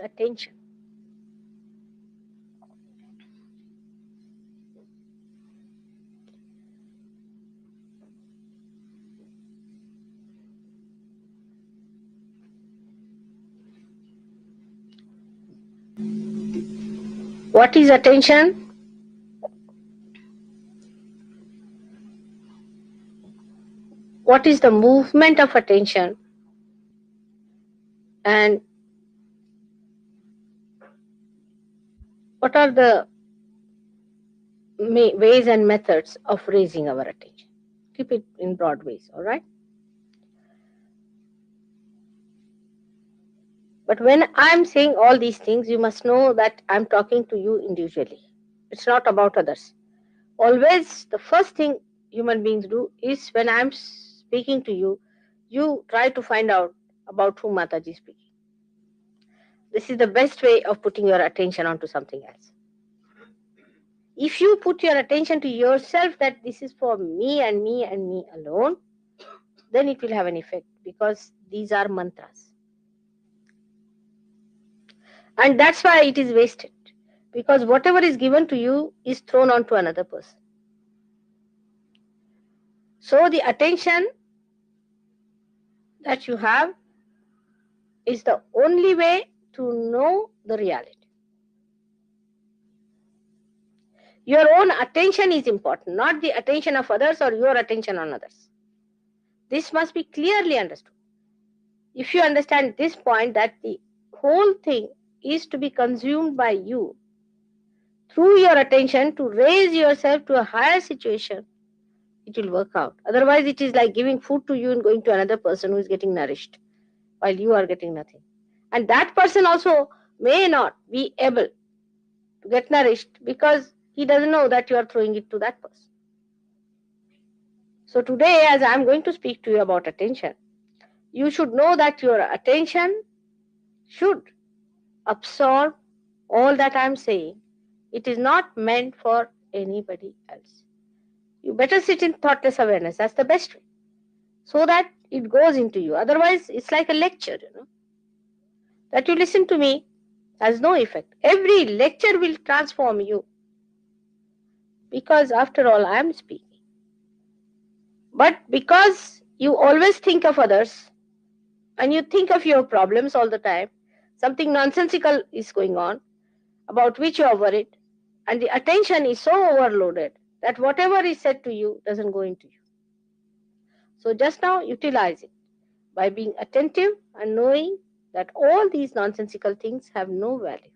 attention. What is attention? What is the movement of attention? And what are the ways and methods of raising our attention? Keep it in broad ways, all right? But when I'm saying all these things, you must know that I'm talking to you individually. It's not about others. Always, the first thing human beings do is when I'm speaking to you, you try to find out about whom Mataji is speaking. This is the best way of putting your attention onto something else. If you put your attention to yourself that this is for me and me and me alone, then it will have an effect because these are mantras. And that's why it is wasted. Because whatever is given to you is thrown onto another person. So the attention that you have is the only way to know the reality. Your own attention is important, not the attention of others or your attention on others. This must be clearly understood. If you understand this point that the whole thing is to be consumed by you through your attention to raise yourself to a higher situation, it will work out. Otherwise, it is like giving food to you and going to another person who is getting nourished while you are getting nothing. And that person also may not be able to get nourished because he doesn't know that you are throwing it to that person. So today, as I am going to speak to you about attention, you should know that your attention should absorb all that I am saying. It is not meant for anybody else. You better sit in thoughtless awareness. That's the best way. So that it goes into you. Otherwise, it's like a lecture, that you listen to me has no effect. Every lecture will transform you because after all, I am speaking. But because you always think of others and you think of your problems all the time, something nonsensical is going on about which you are worried, and the attention is so overloaded that whatever is said to you doesn't go into you. So just now utilize it by being attentive and knowing that all these nonsensical things have no value.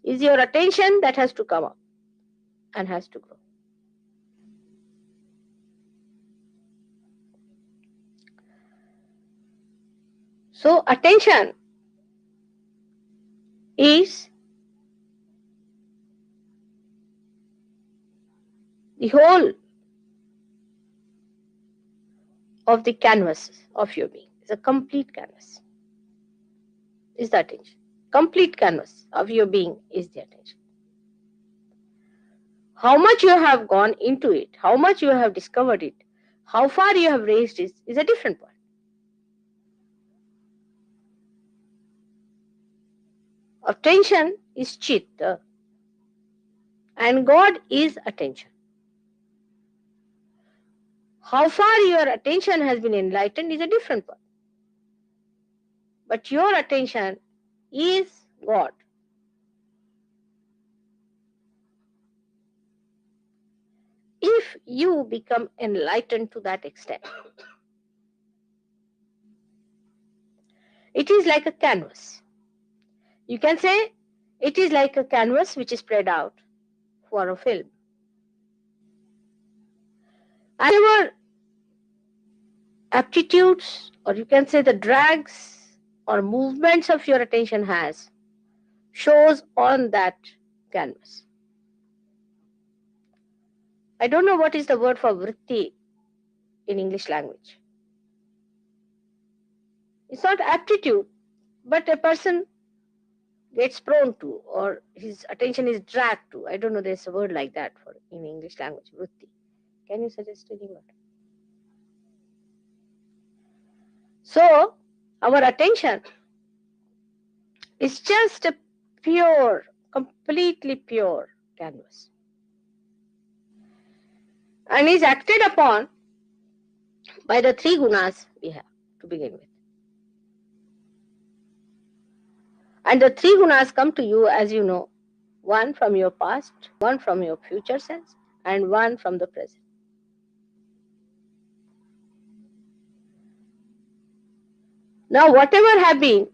It's your attention that has to come up and has to grow. So attention is the whole of the canvas of your being. It's a complete canvas. Is the attention. Complete canvas of your being is the attention. How much you have gone into it, how much you have discovered it, how far you have raised it is a different point. Attention is chitta and God is attention. How far your attention has been enlightened is a different point. But your attention is God. If you become enlightened to that extent, it is like a canvas. You can say it is like a canvas which is spread out for a film. And whatever aptitudes, or you can say the drags or movements of your attention has, shows on that canvas. I don't know what is the word for vritti in English language. It's not aptitude, but a person gets prone to, or his attention is dragged to. I don't know, there's a word like that for in English language, vritti. Can you suggest any word? So, our attention is just a pure, completely pure canvas, and is acted upon by the three gunas we have to begin with. And the three gunas come to you, as you know, one from your past, one from your future sense, and one from the present. Now, whatever have been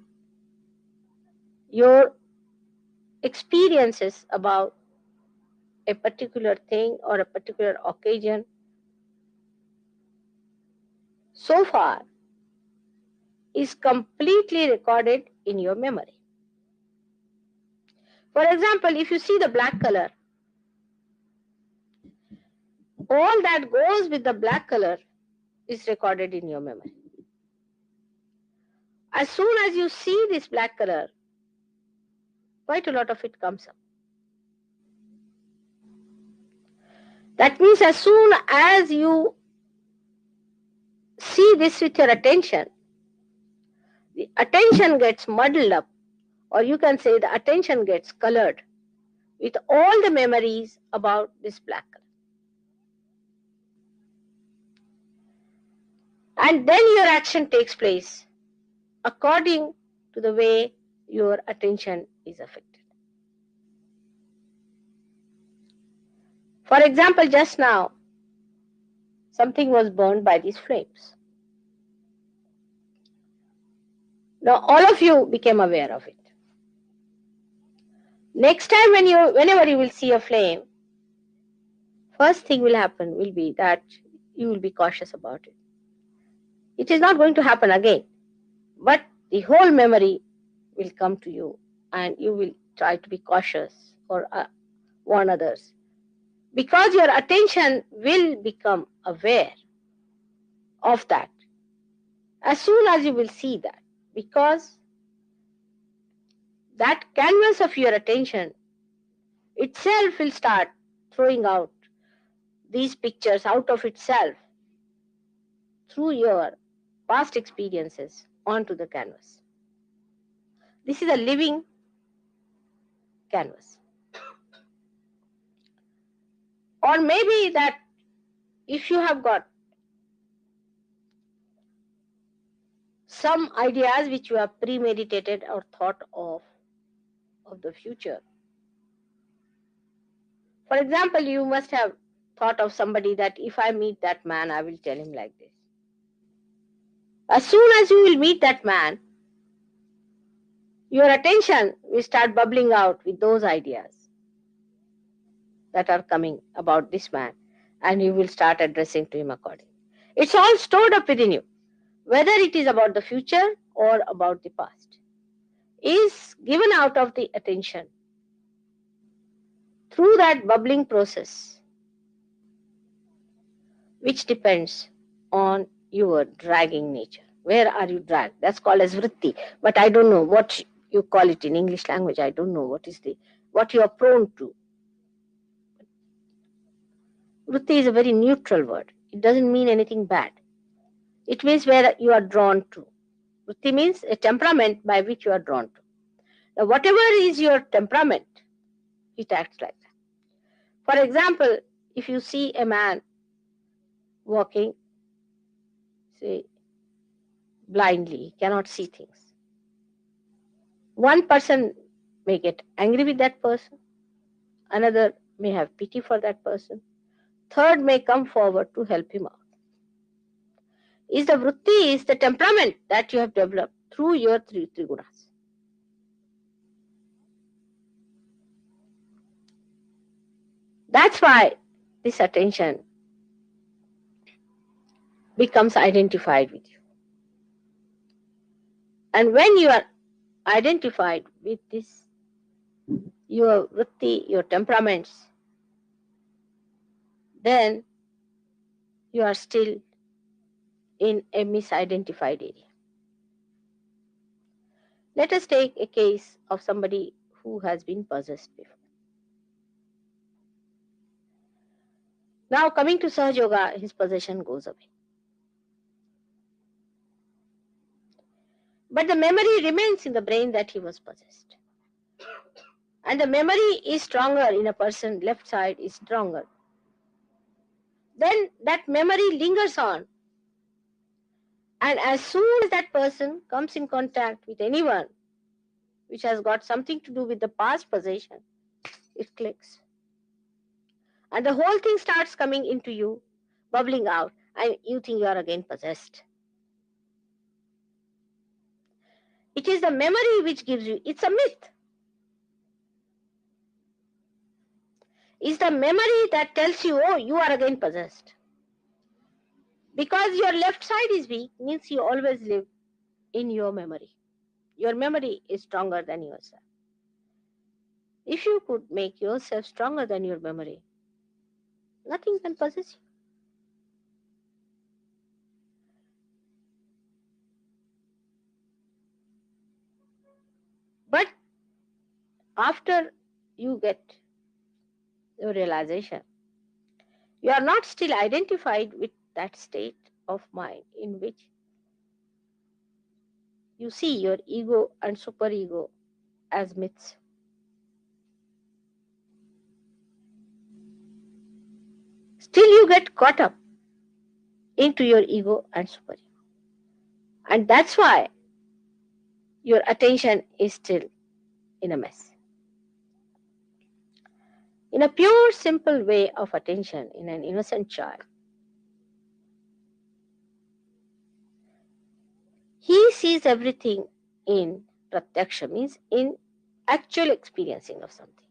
your experiences about a particular thing or a particular occasion so far is completely recorded in your memory. For example, if you see the black color, all that goes with the black color is recorded in your memory. As soon as you see this black color, quite a lot of it comes up. That means as soon as you see this with your attention, the attention gets muddled up, or you can say the attention gets colored with all the memories about this black color. And then your action takes place according to the way your attention is affected. For example, just now, something was burned by these flames. Now all of you became aware of it. Next time whenever you will see a flame, first thing will happen will be that you will be cautious about it. It is not going to happen again, but the whole memory will come to you and you will try to be cautious or warn others, because your attention will become aware of that as soon as you will see that, because that canvas of your attention itself will start throwing out these pictures out of itself through your past experiences onto the canvas. This is a living canvas. Or maybe that if you have got some ideas which you have premeditated or thought of the future. For example, you must have thought of somebody that if I meet that man, I will tell him like this. As soon as you will meet that man, your attention will start bubbling out with those ideas that are coming about this man, and you will start addressing to him accordingly. It's all stored up within you, whether it is about the future or about the past, is given out of the attention through that bubbling process, which depends on your dragging nature. Where are you dragged? That's called as vritti. But I don't know what you call it in English language. I don't know what you are prone to. Vritti is a very neutral word. It doesn't mean anything bad. It means where you are drawn to. Vritti means a temperament by which you are drawn to. Now, whatever is your temperament, it acts like that. For example, if you see a man walking, say, blindly, he cannot see things. One person may get angry with that person, another may have pity for that person, third may come forward to help him out. Is the vritti, is the temperament that you have developed through your three gunas. That's why this attention becomes identified with you. And when you are identified with this, your vritti, your temperaments, then you are still in a misidentified area. Let us take a case of somebody who has been possessed before. Now, coming to Sahaja Yoga, his possession goes away. But the memory remains in the brain that he was possessed. And the memory is stronger in a person, left side is stronger. Then that memory lingers on. And as soon as that person comes in contact with anyone which has got something to do with the past possession, it clicks. And the whole thing starts coming into you, bubbling out, and you think you are again possessed. It is the memory which gives you, it's a myth. It's the memory that tells you, oh, you are again possessed. Because your left side is weak means you always live in your memory. Your memory is stronger than yourself. If you could make yourself stronger than your memory, nothing can possess you. But after you get your realization, you are not still identified with that state of mind in which you see your ego and superego as myths. Still you get caught up into your ego and superego. And that's why your attention is still in a mess. In a pure, simple way of attention in an innocent child, he sees everything in pratyaksha, means in actual experiencing of something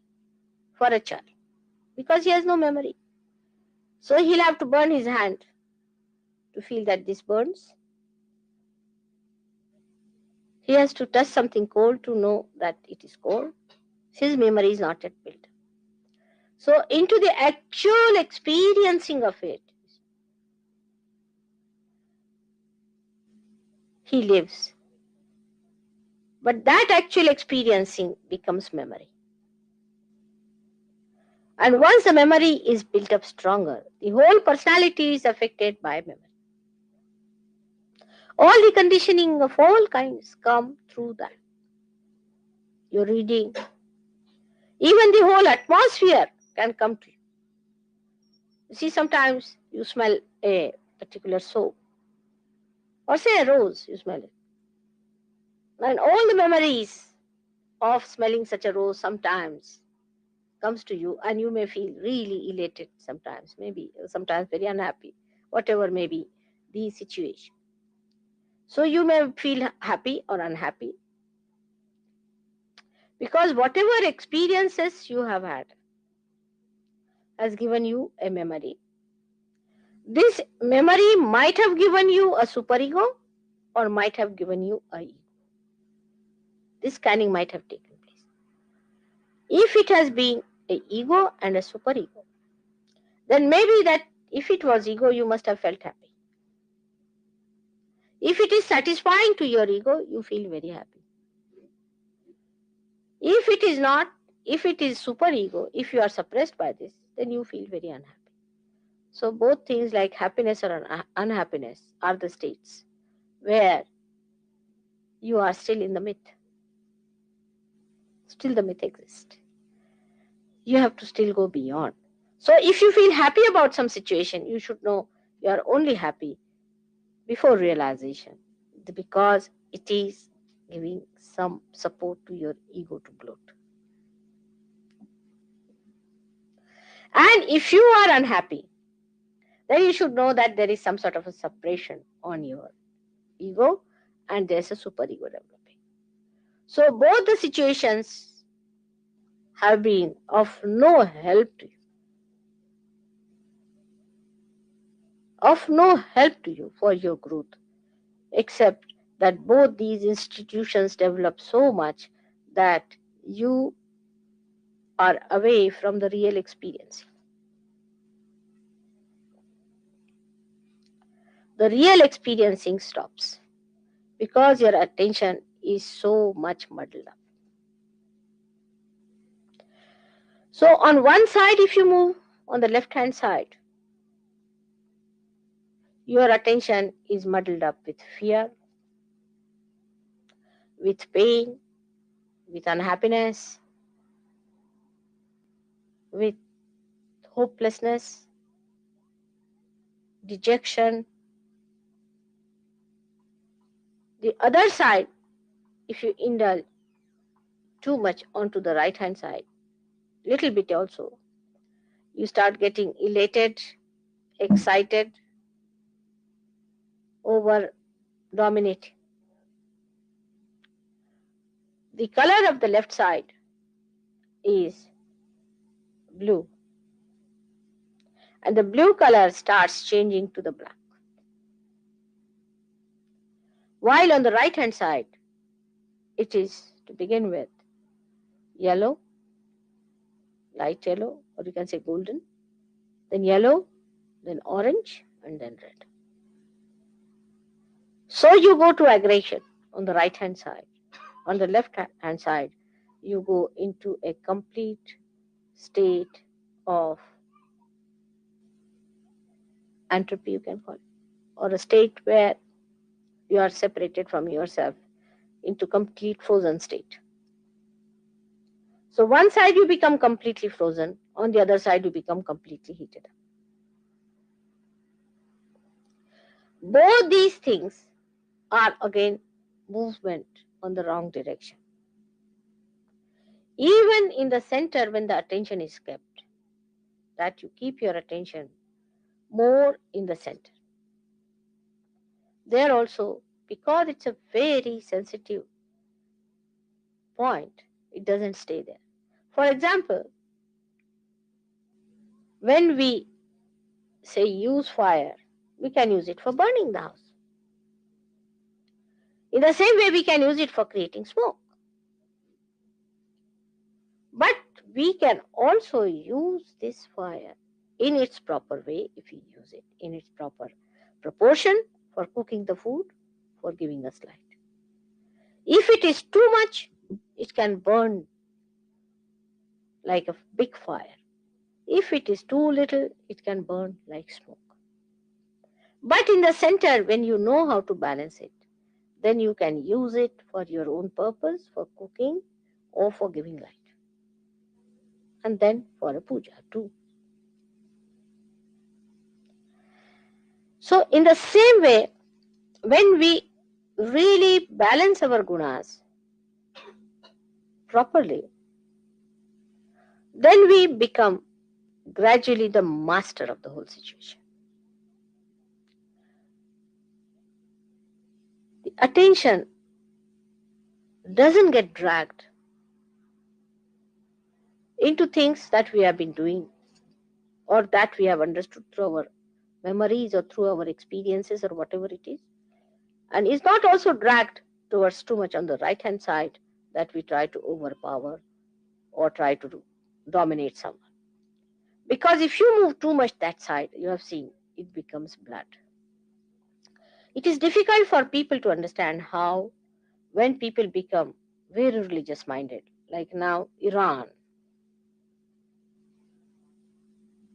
for a child, because he has no memory. So he'll have to burn his hand to feel that this burns. He has to touch something cold to know that it is cold. His memory is not yet built. So into the actual experiencing of it, he lives. But that actual experiencing becomes memory. And once the memory is built up stronger, the whole personality is affected by memory. All the conditioning of all kinds come through that. Your reading, even the whole atmosphere can come to you. You see, sometimes you smell a particular soap, or say a rose, you smell it. And all the memories of smelling such a rose sometimes comes to you, and you may feel really elated sometimes, maybe sometimes very unhappy, whatever may be the situation. So you may feel happy or unhappy because whatever experiences you have had has given you a memory. This memory might have given you a superego or might have given you a ego. This scanning might have taken place. If it has been a ego and a superego, then maybe that if it was ego, you must have felt happy. If it is satisfying to your ego, you feel very happy. If it is not, if it is superego, if you are suppressed by this, then you feel very unhappy. So both things like happiness or unhappiness are the states where you are still in the myth. Still the myth exists. You have to still go beyond. So if you feel happy about some situation, you should know you are only happy before realization, because it is giving some support to your ego to bloat. And if you are unhappy, then you should know that there is some sort of a suppression on your ego and there's a superego developing. So both the situations have been of no help to you. Of no help to you for your growth, except that both these institutions develop so much that you are away from the real experience. The real experiencing stops because your attention is so much muddled up. So on one side, if you move on the left hand side, your attention is muddled up with fear, with pain, with unhappiness, with hopelessness, dejection. The other side, if you indulge too much onto the right hand side, little bit also, you start getting elated, excited, over dominating. The color of the left side is blue, and the blue color starts changing to the black. While on the right hand side, it is to begin with yellow, light yellow, or you can say golden, then yellow, then orange, and then red. So you go to aggression on the right hand side. On the left hand side, you go into a complete state of entropy, you can call it, or a state where you are separated from yourself into complete frozen state. So one side you become completely frozen, on the other side you become completely heated up. Both these things are again movement on the wrong direction. Even in the center, when the attention is kept, that you keep your attention more in the center. There also, because it's a very sensitive point, it doesn't stay there. For example, when we say use fire, we can use it for burning the house. In the same way, we can use it for creating smoke. But we can also use this fire in its proper way if we use it in its proper proportion for cooking the food, for giving us light. If it is too much, it can burn like a big fire. If it is too little, it can burn like smoke. But in the center, when you know how to balance it, then you can use it for your own purpose, for cooking or for giving light. And then for a puja too. So in the same way, when we really balance our gunas properly, then we become gradually the master of the whole situation. The attention doesn't get dragged into things that we have been doing or that we have understood through our memories or through our experiences or whatever it is, and is not also dragged towards too much on the right hand side that we try to overpower or try to dominate someone. Because if you move too much that side, you have seen, it becomes blood. It is difficult for people to understand how, when people become very religious minded, like now Iran,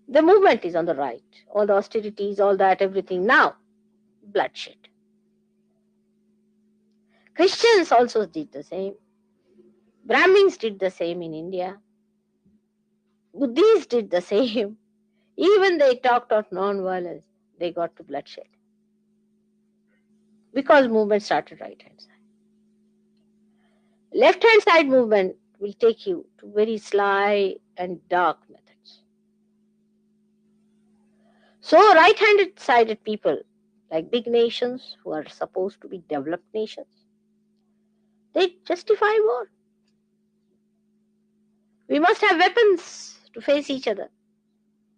the movement is on the right, all the austerities, all that, everything, now bloodshed. Christians also did the same. Brahmins did the same in India. Buddhists did the same. Even they talked of non-violence, they got to bloodshed. Because movement started right hand side. Left hand side movement will take you to very sly and dark methods. So right handed sided people, like big nations who are supposed to be developed nations, they justify war. We must have weapons to face each other.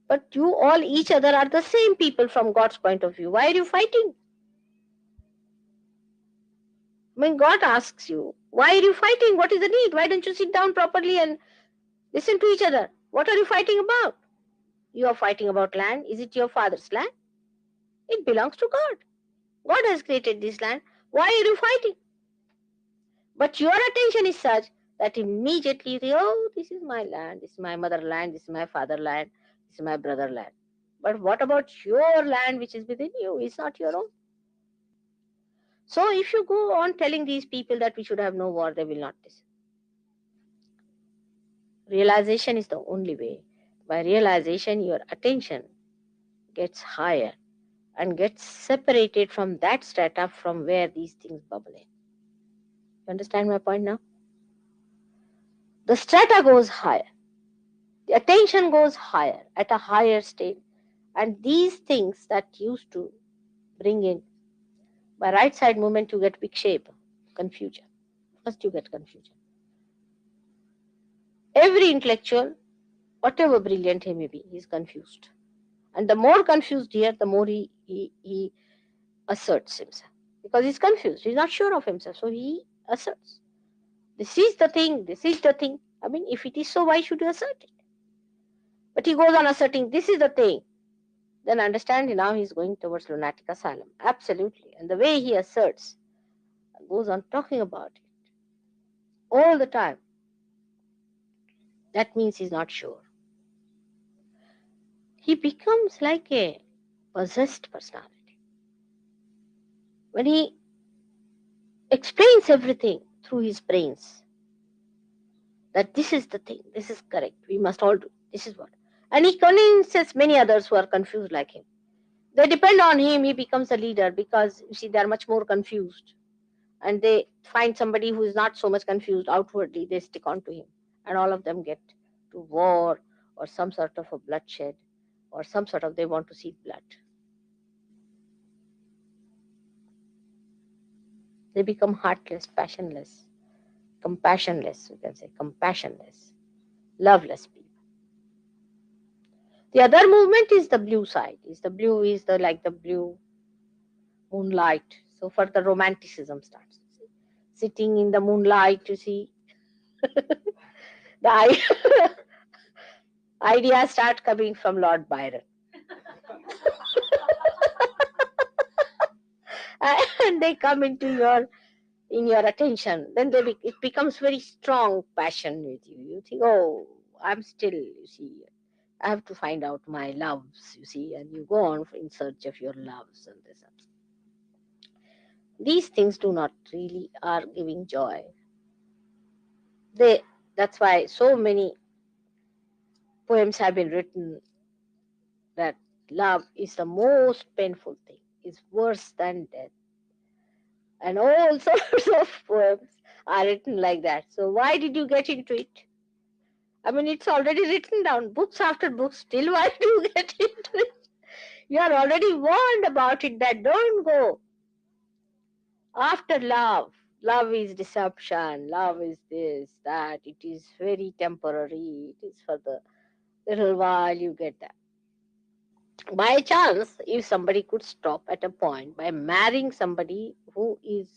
But you all, each other, are the same people from God's point of view. Why are you fighting? When God asks you, why are you fighting? What is the need? Why don't you sit down properly and listen to each other? What are you fighting about? You are fighting about land. Is it your father's land? It belongs to God. God has created this land. Why are you fighting? But your attention is such that immediately you think, oh, this is my land, this is my motherland, this is my fatherland, this is my brotherland. But what about your land which is within you? It's not your own. So if you go on telling these people that we should have no war, they will not listen. Realization is the only way. By realization, your attention gets higher and gets separated from that strata from where these things bubble in. You understand my point now? The strata goes higher. The attention goes higher at a higher state. And these things that used to bring in, by right side movement, you get shape, confusion. First, you get confusion. Every intellectual, whatever brilliant he may be, he is confused. And the more confused here, the more he asserts himself. Because he's confused. He's not sure of himself. So he asserts. This is the thing. This is the thing. I mean, if it is so, why should you assert it? But he goes on asserting, this is the thing. Then understand now he's going towards lunatic asylum. Absolutely. And the way he asserts, goes on talking about it all the time, that means he's not sure. He becomes like a possessed personality. When he explains everything through his brains, that this is the thing, this is correct, we must all do, this is what. And he convinces many others who are confused like him. They depend on him, he becomes a leader because, you see, they are much more confused. And they find somebody who is not so much confused outwardly, they stick on to him. And all of them get to war or some sort of a bloodshed or some sort of, they want to see blood. They become heartless, passionless, compassionless, we can say, compassionless, loveless people. The other movement is the blue side. Is the blue is the like the blue moonlight. So for the romanticism starts. Sitting in the moonlight, you see, the ideas start coming from Lord Byron. And they come into your attention. Then it becomes very strong passion with you. You think, oh, I'm still, you see, I have to find out my loves, you see, and you go on in search of your loves and this. These things do not really are giving joy. That's why so many poems have been written that love is the most painful thing, is worse than death. And all sorts of poems are written like that. So why did you get into it? I mean, it's already written down, books after books. Still, why do you get into it? You are already warned about it that don't go after love. Love is deception. Love is this, that. It is very temporary. It is for the little while you get that. By chance, if somebody could stop at a point by marrying somebody who is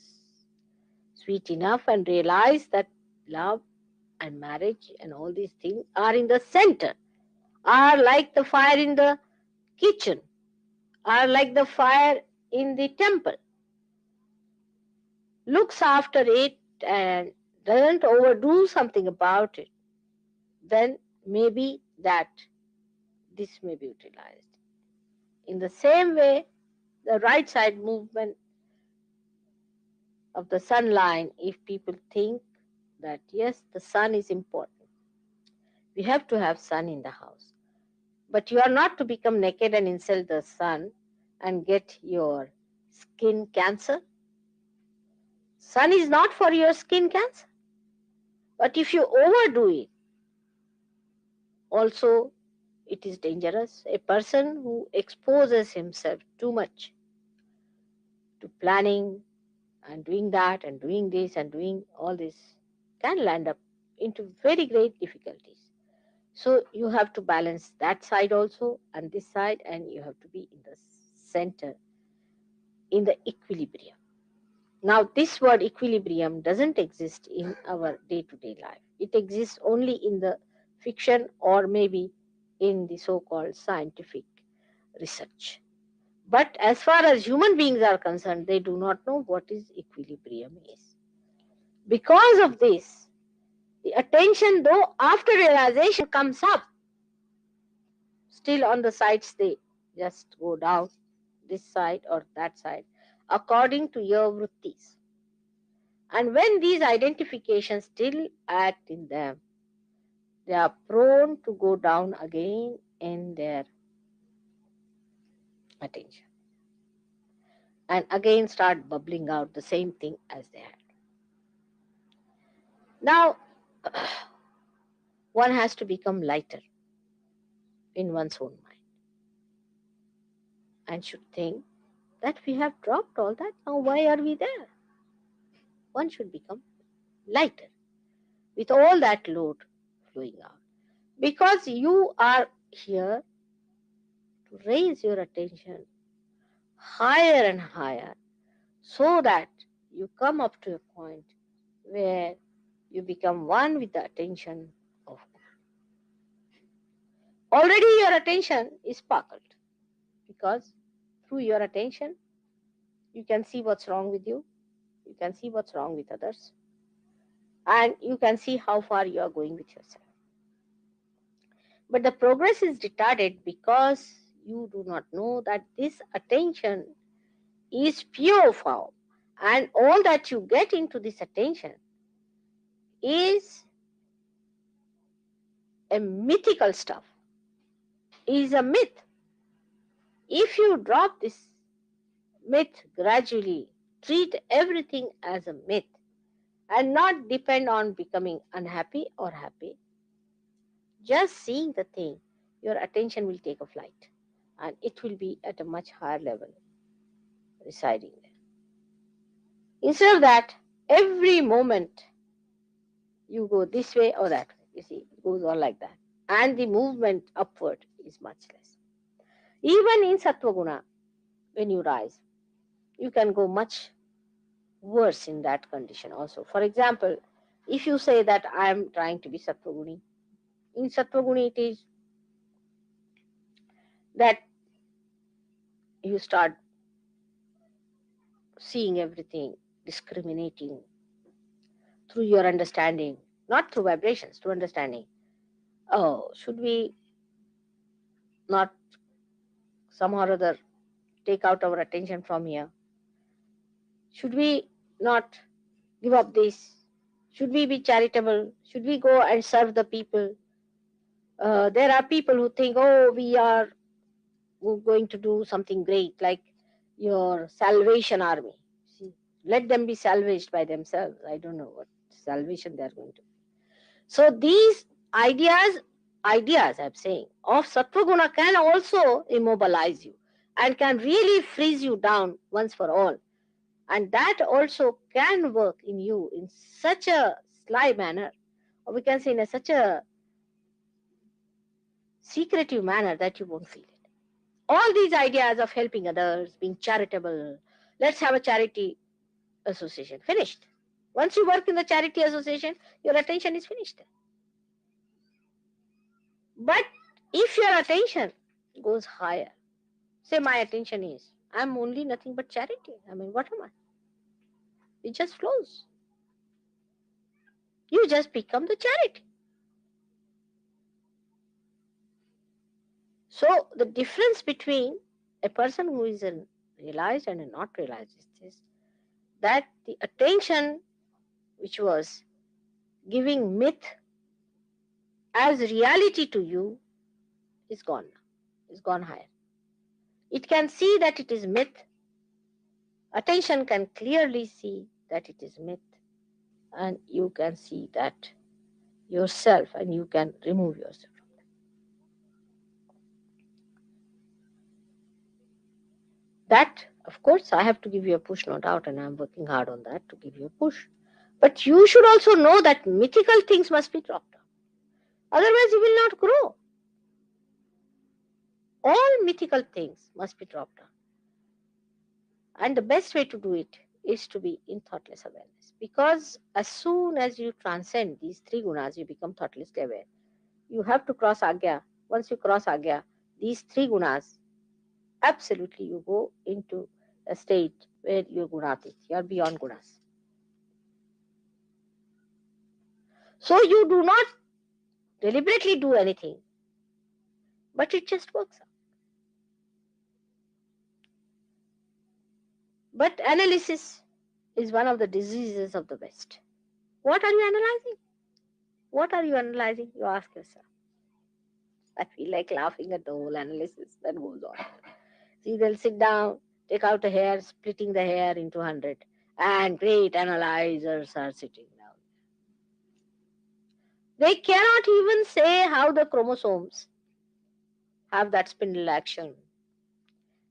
sweet enough and realize that love and marriage and all these things are in the center, are like the fire in the kitchen, are like the fire in the temple, looks after it and doesn't overdo something about it, then maybe that this may be utilized. In the same way, the right side movement of the sun line, if people think that yes, the sun is important, we have to have sun in the house, but you are not to become naked and insult the sun and get your skin cancer. Sun is not for your skin cancer. But if you overdo it, also it is dangerous. A person who exposes himself too much to planning and doing that and doing this and doing all this can land up into very great difficulties. So you have to balance that side also and this side, and you have to be in the center, in the equilibrium. Now, this word equilibrium doesn't exist in our day-to-day life. It exists only in the fiction or maybe in the so-called scientific research. But as far as human beings are concerned, they do not know what is equilibrium is. Because of this, the attention, though after realization comes up, still on the sides they just go down this side or that side. according to your vrittis. And when these identifications still act in them, they are prone to go down again in their attention and again start bubbling out the same thing as they had. Now, one has to become lighter in one's own mind and should think that we have dropped all that. Now, why are we there? One should become lighter with all that load flowing out, because you are here to raise your attention higher and higher so that you come up to a point where you become one with the attention of God. Already your attention is sparkled, because through your attention you can see what's wrong with you, you can see what's wrong with others, and you can see how far you are going with yourself. But the progress is retarded because you do not know that this attention is pure form, and all that you get into this attention is a mythical stuff, is a myth. If you drop this myth gradually, treat everything as a myth and not depend on becoming unhappy or happy, just seeing the thing, your attention will take a flight and it will be at a much higher level residing there. Instead of that, every moment you go this way or that way, you see, it goes on like that. And the movement upward is much less. Even in Sattva Guna, when you rise, you can go much worse in that condition also. For example, if you say that I am trying to be Sattva Guni, in Sattva Guni it is that you start seeing everything, discriminating through your understanding, not through vibrations, through understanding. Oh, should we not somehow or other take out our attention from here? Should we not give up this? Should we be charitable? Should we go and serve the people? There are people who think, oh, we are going to do something great, like your Salvation Army. See, let them be salvaged by themselves. I don't know what salvation they are going to do. So these ideas I'm saying, of Sattva Guna can also immobilize you and can really freeze you down once for all. And that also can work in you in such a sly manner, or we can say in such a secretive manner that you won't feel it. All these ideas of helping others, being charitable, let's have a charity association, finished. Once you work in the charity association, your attention is finished. But if your attention goes higher, say my attention is, I'm only nothing but charity. I mean, what am I? It just flows. You just become the charity. So the difference between a person who is realized and a not realized is this, that the attention which was giving myth as reality to you is gone now, is gone higher. It can see that it is myth. Attention can clearly see that it is myth, and you can see that yourself and you can remove yourself from that. Of course, I have to give you a push, no doubt, and I'm working hard on that to give you a push. But you should also know that mythical things must be dropped down. Otherwise, you will not grow. All mythical things must be dropped down. And the best way to do it is to be in thoughtless awareness. Because as soon as you transcend these three gunas, you become thoughtlessly aware. You have to cross Agya. Once you cross Agya, these three gunas, absolutely you go into a state where you're gunatit, you're beyond gunas. So you do not deliberately do anything, but it just works out. But analysis is one of the diseases of the West. What are you analyzing? What are you analyzing? You ask yourself. I feel like laughing at the whole analysis that goes on. See, they'll sit down, take out a hair, splitting the hair into 100, and great analyzers are sitting down. They cannot even say how the chromosomes have that spindle action.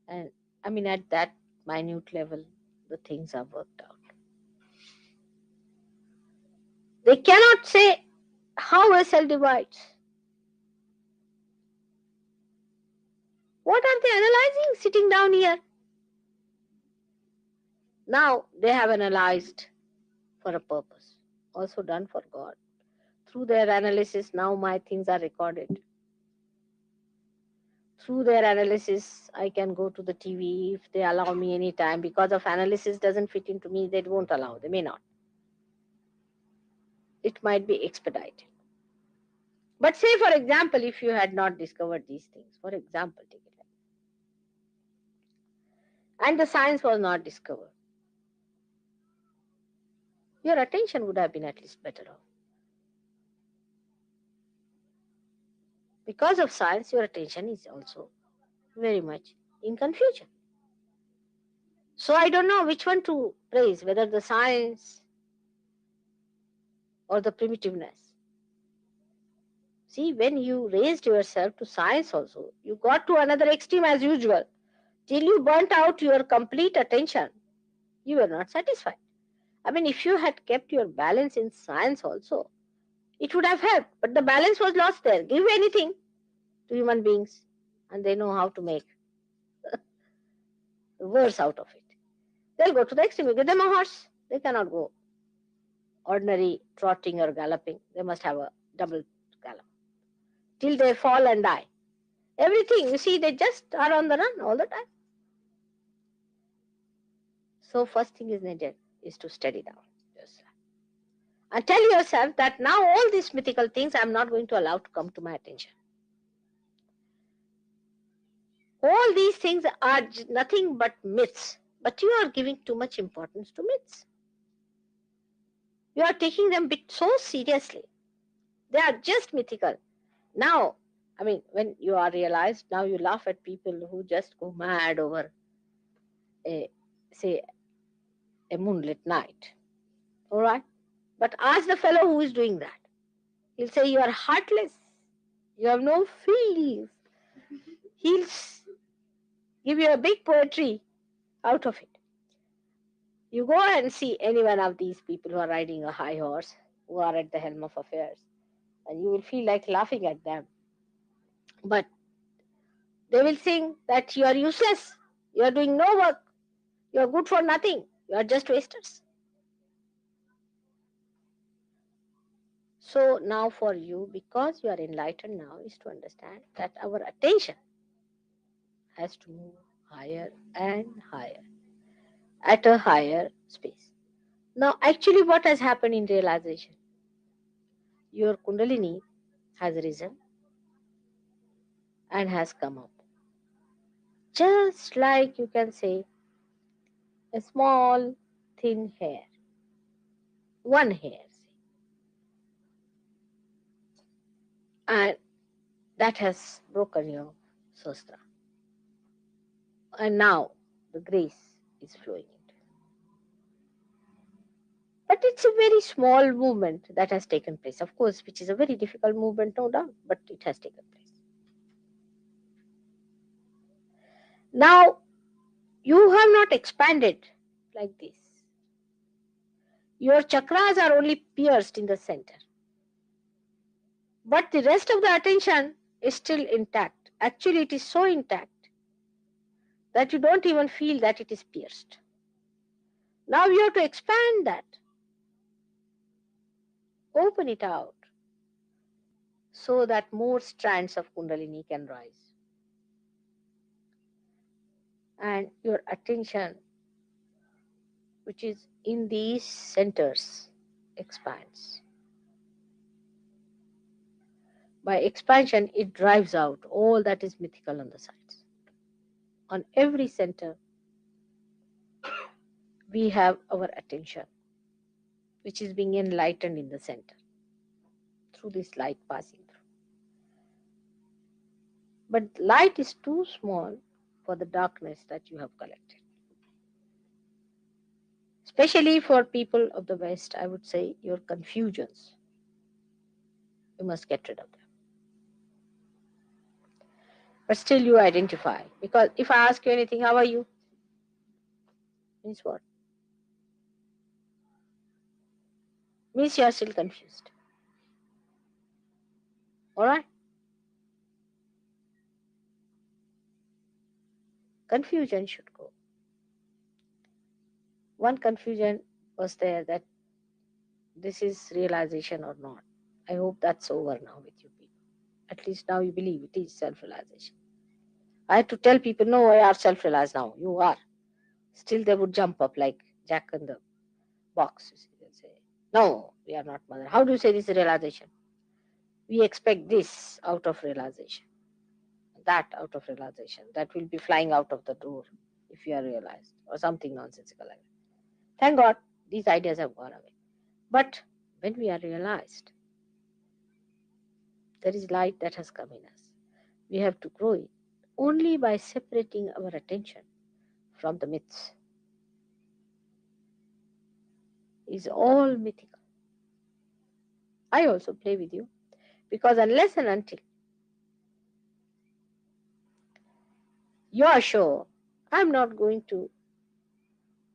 And I mean, at that minute level, the things are worked out. They cannot say how a cell divides. What are they analyzing sitting down here? Now they have analyzed for a purpose, also done for God. Through their analysis, now my things are recorded. Through their analysis, I can go to the TV if they allow me anytime. Because of analysis doesn't fit into me, they won't allow. They may not. It might be expedited. But say, for example, if you had not discovered these things, for example, take it like, and the science was not discovered, your attention would have been at least better off. Because of science, your attention is also very much in confusion. So I don't know which one to praise, whether the science or the primitiveness. See, when you raised yourself to science also, you got to another extreme as usual. Till you burnt out your complete attention, you were not satisfied. I mean, if you had kept your balance in science also, it would have helped. But the balance was lost there. Give anything to human beings, and they know how to make worse out of it. They'll go to the extreme. You give them a horse, they cannot go ordinary trotting or galloping. They must have a double gallop till they fall and die. Everything, you see, they just are on the run all the time. So first thing is needed is to steady down yourself and tell yourself that now all these mythical things I'm not going to allow to come to my attention. All these things are nothing but myths, but you are giving too much importance to myths. You are taking them so seriously. They are just mythical. Now, I mean, when you are realized, now you laugh at people who just go mad over say, a moonlit night. All right? But ask the fellow who is doing that. He'll say, you are heartless. You have no feelings. He'll give you a big poetry out of it. You go and see any one of these people who are riding a high horse, who are at the helm of affairs, and you will feel like laughing at them. But they will think that you are useless. You are doing no work. You are good for nothing. You are just wasters. So now for you, because you are enlightened now, is to understand that our attention has to move higher and higher at a higher space. Now, actually, what has happened in realization? Your Kundalini has risen and has come up. Just like you can say a small thin hair, one hair, and that has broken your sastra. And now the grace is flowing into. But it's a very small movement that has taken place, of course, which is a very difficult movement, no doubt, but it has taken place. Now, you have not expanded like this. Your chakras are only pierced in the center. But the rest of the attention is still intact. Actually, it is so intact that you don't even feel that it is pierced. Now you have to expand that. Open it out so that more strands of Kundalini can rise. And your attention, which is in these centers, expands. By expansion, it drives out all that is mythical on the sides. On every center, we have our attention, which is being enlightened in the center through this light passing through. But light is too small for the darkness that you have collected. Especially for people of the West, I would say your confusions, you must get rid of them. But still you identify. Because if I ask you anything, how are you? Means what? Means you are still confused. Alright? Confusion should go. One confusion was there that this is realization or not. I hope that's over now with you people. At least now you believe it is self-realization. I had to tell people, no, I are self-realized now. You are. Still they would jump up like Jack in the box. They'll say, no, we are not mother. How do you say this is realization? We expect this out of realization, that out of realization. That will be flying out of the door if you are realized, or something nonsensical like that. Thank God these ideas have gone away. But when we are realized, there is light that has come in us. We have to grow it only by separating our attention from the myths. It's all mythical. I also play with you because unless and until you are sure, I'm not going to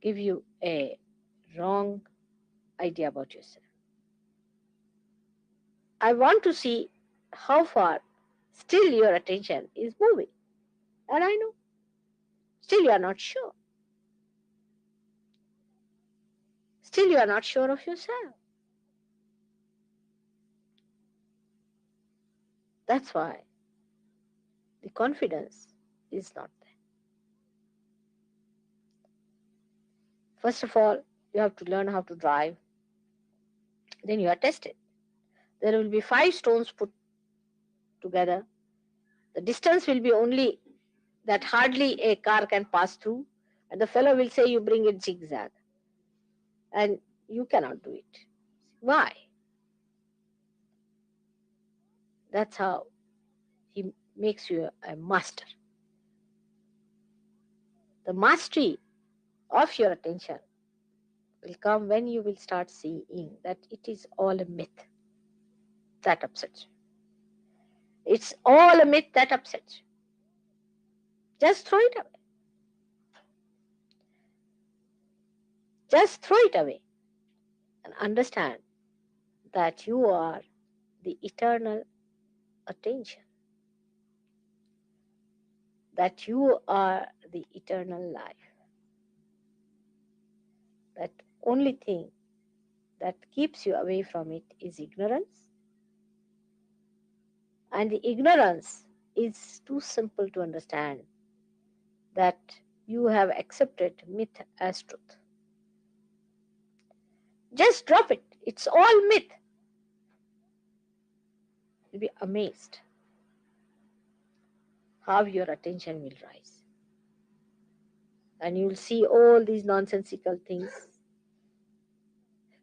give you a wrong idea about yourself. I want to see how far still your attention is moving. And I know, still you are not sure. Still you are not sure of yourself. That's why the confidence is not there. First of all, you have to learn how to drive. Then you are tested. There will be 5 stones put together. The distance will be only that hardly a car can pass through. And the fellow will say, you bring it zigzag. And you cannot do it. Why? That's how he makes you a master. The mastery of your attention will come when you will start seeing that it is all a myth that upsets you. It's all a myth that upsets you. Just throw it away. Just throw it away and understand that you are the eternal attention. That you are the eternal life. That only thing that keeps you away from it is ignorance. And the ignorance is too simple to understand that you have accepted myth as truth. Just drop it. It's all myth. You'll be amazed how your attention will rise. And you'll see all these nonsensical things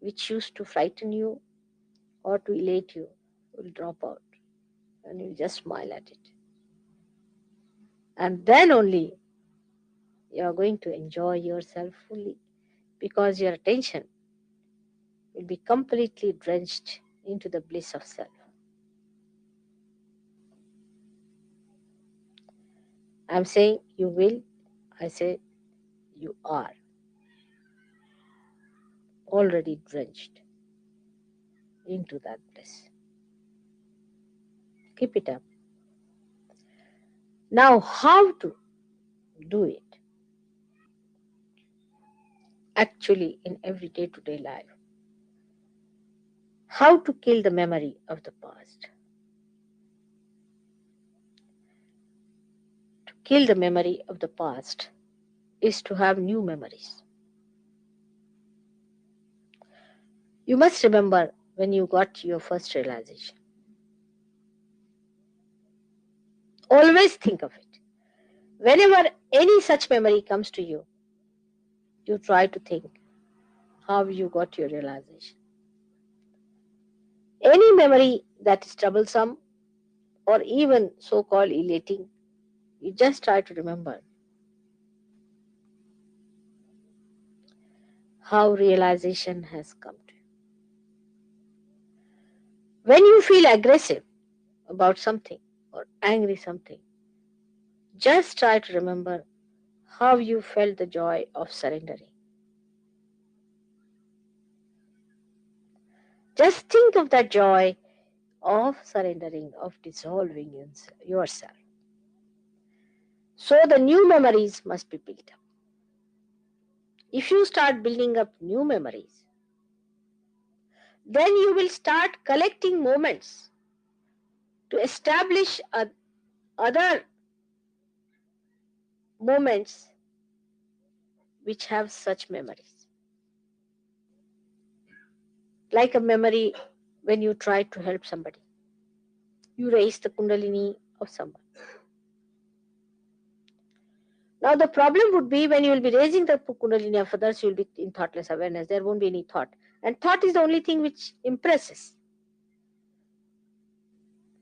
which used to frighten you or to elate you will drop out. And you'll just smile at it. And then only you are going to enjoy yourself fully because your attention will be completely drenched into the bliss of self. I'm saying you will, I say you are already drenched into that bliss. Keep it up. Now, how to do it? Actually, in every day-to-day life. How to kill the memory of the past. To kill the memory of the past is to have new memories. You must remember when you got your first realization. Always think of it. Whenever any such memory comes to you, you try to think how you got your realization. Any memory that is troublesome or even so-called elating, you just try to remember how realization has come to you. When you feel aggressive about something or angry something, just try to remember how you felt the joy of surrendering. Just think of that joy of surrendering, of dissolving yourself. So the new memories must be built up. If you start building up new memories, then you will start collecting moments to establish other moments which have such memories. Like a memory when you try to help somebody, you raise the kundalini of someone. Now the problem would be when you will be raising the kundalini of others, you will be in thoughtless awareness. There won't be any thought. And thought is the only thing which impresses.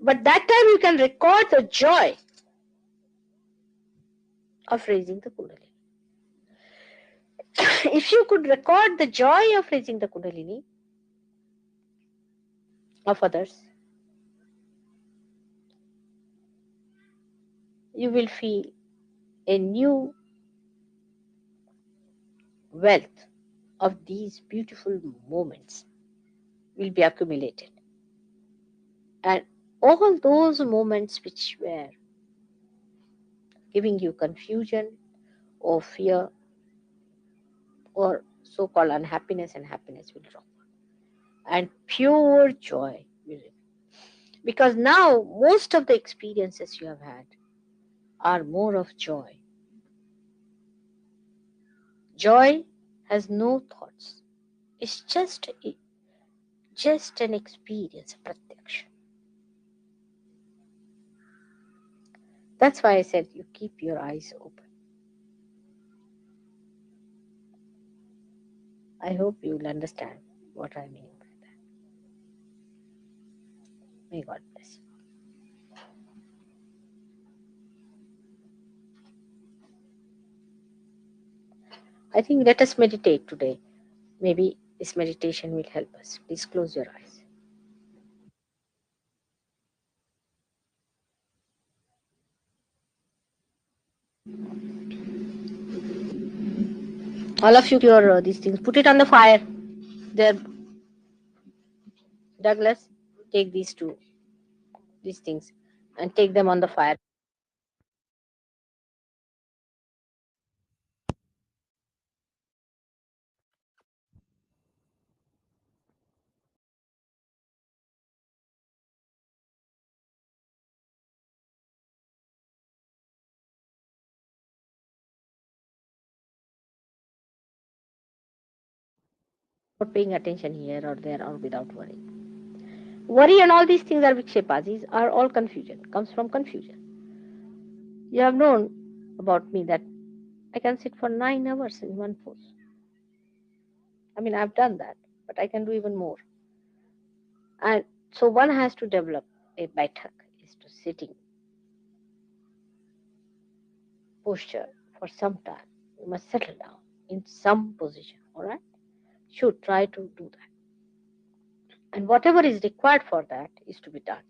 But that time you can record the joy of raising the kundalini. If you could record the joy of raising the kundalini of others, you will feel a new wealth of these beautiful moments will be accumulated. And all those moments which were giving you confusion or fear or so-called unhappiness and happiness will drop. And pure joy will remain. Because now most of the experiences you have had are more of joy. Joy has no thoughts. It's just an experience, a pratyaksha. That's why I said you keep your eyes open. I hope you will understand what I mean by that. May God bless you. I think let us meditate today. Maybe this meditation will help us. Please close your eyes. All of you, your these things, put it on the fire. There, Douglas, take these things, and take them on the fire. Not paying attention here or there or without worry. Worry and all these things are vikshepas. These are all confusion. Comes from confusion. You have known about me that I can sit for 9 hours in one pose. I mean, I've done that, but I can do even more. And so one has to develop a baitak, is to sitting posture for some time. You must settle down in some position, all right? Should try to do that. And whatever is required for that is to be done.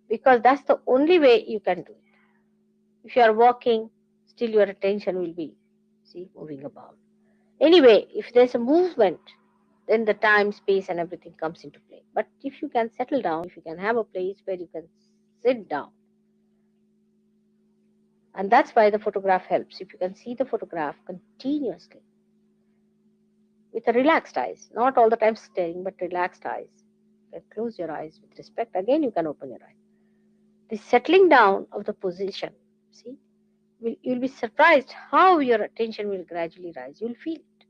Because that's the only way you can do it. If you are walking, still your attention will be, moving about. Anyway, if there's a movement, then the time, space, and everything comes into play. But if you can settle down, if you can have a place where you can sit down, and that's why the photograph helps. If you can see the photograph continuously with a relaxed eyes, not all the time staring, but relaxed eyes. You can close your eyes with respect. Again, you can open your eyes. The settling down of the position, you'll be surprised how your attention will gradually rise. You'll feel it.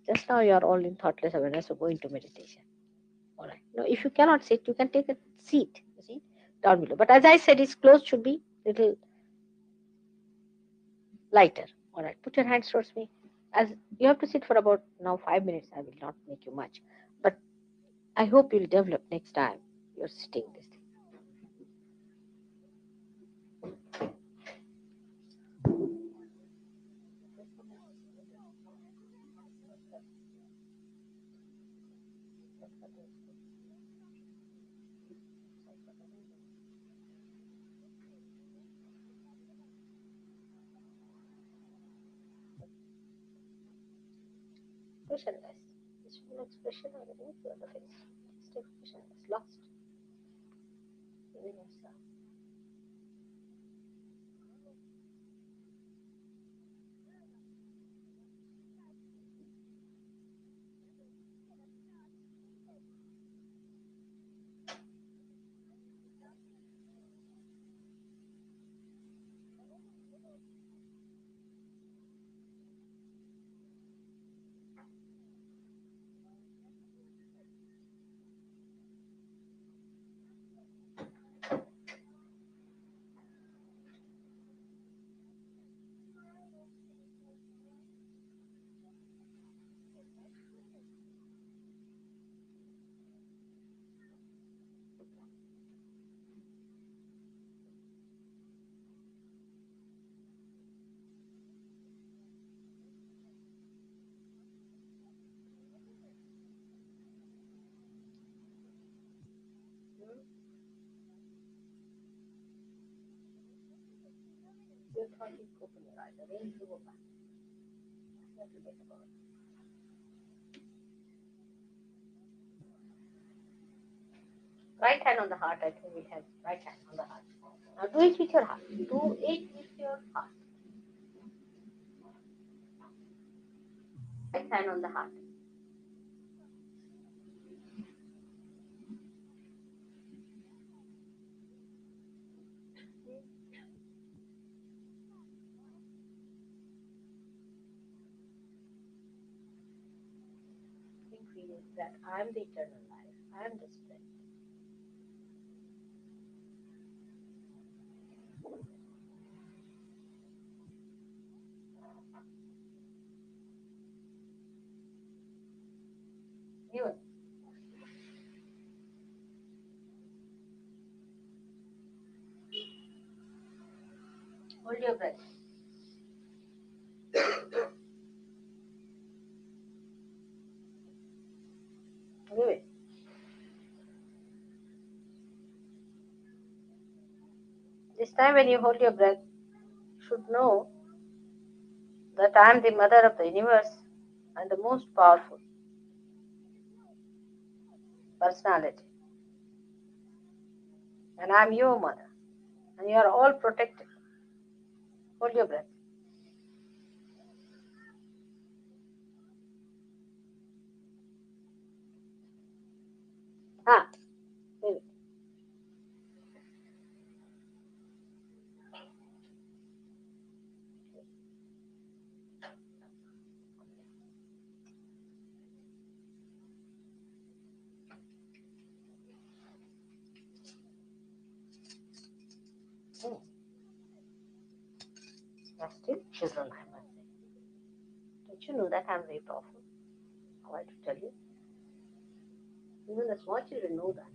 Just now you are all in thoughtless awareness, so go into meditation. All right. Now, if you cannot sit, you can take a seat, down below. But as I said, its clothes should be little lighter. All right, put your hands towards me. As you have to sit for about now 5 minutes, I will not make you much, but I hope you'll develop next time you're sitting this thing. Expressionless. This full expression on the face. Just expressionless, lost. Within yourself. Your thought is open your eyes. Again, you go back. You have to get about it. Right hand on the heart, I think we have right hand on the heart. Now do it with your heart. Do it with your heart. Right hand on the heart. Think feeling that I am the eternal life. I am the strength. Even. Hold your breath. Give it. This time when you hold your breath, you should know that I am the mother of the universe and the most powerful personality. And I am your mother. And you are all protected. Hold your breath. Ah, leave it. You are still children, I must say. Don't you know that I am very powerful? How I to tell you? Even the small children know that.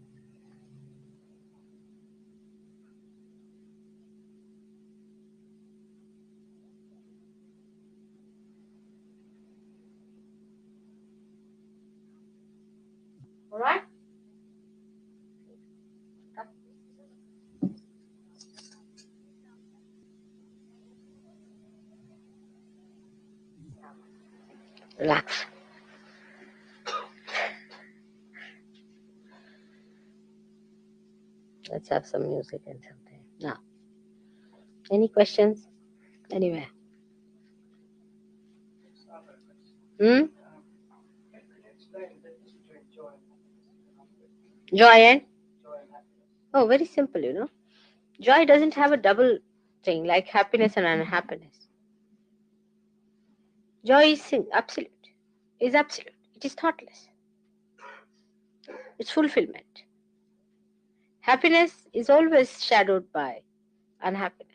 Alright? Relax. Let's have some music and something. Now, any questions? Anywhere? Hmm? Joy and? Oh, very simple, you know. Joy doesn't have a double thing like happiness and unhappiness. Joy is absolute. Is absolute. It is thoughtless. It's fulfillment. Happiness is always shadowed by unhappiness.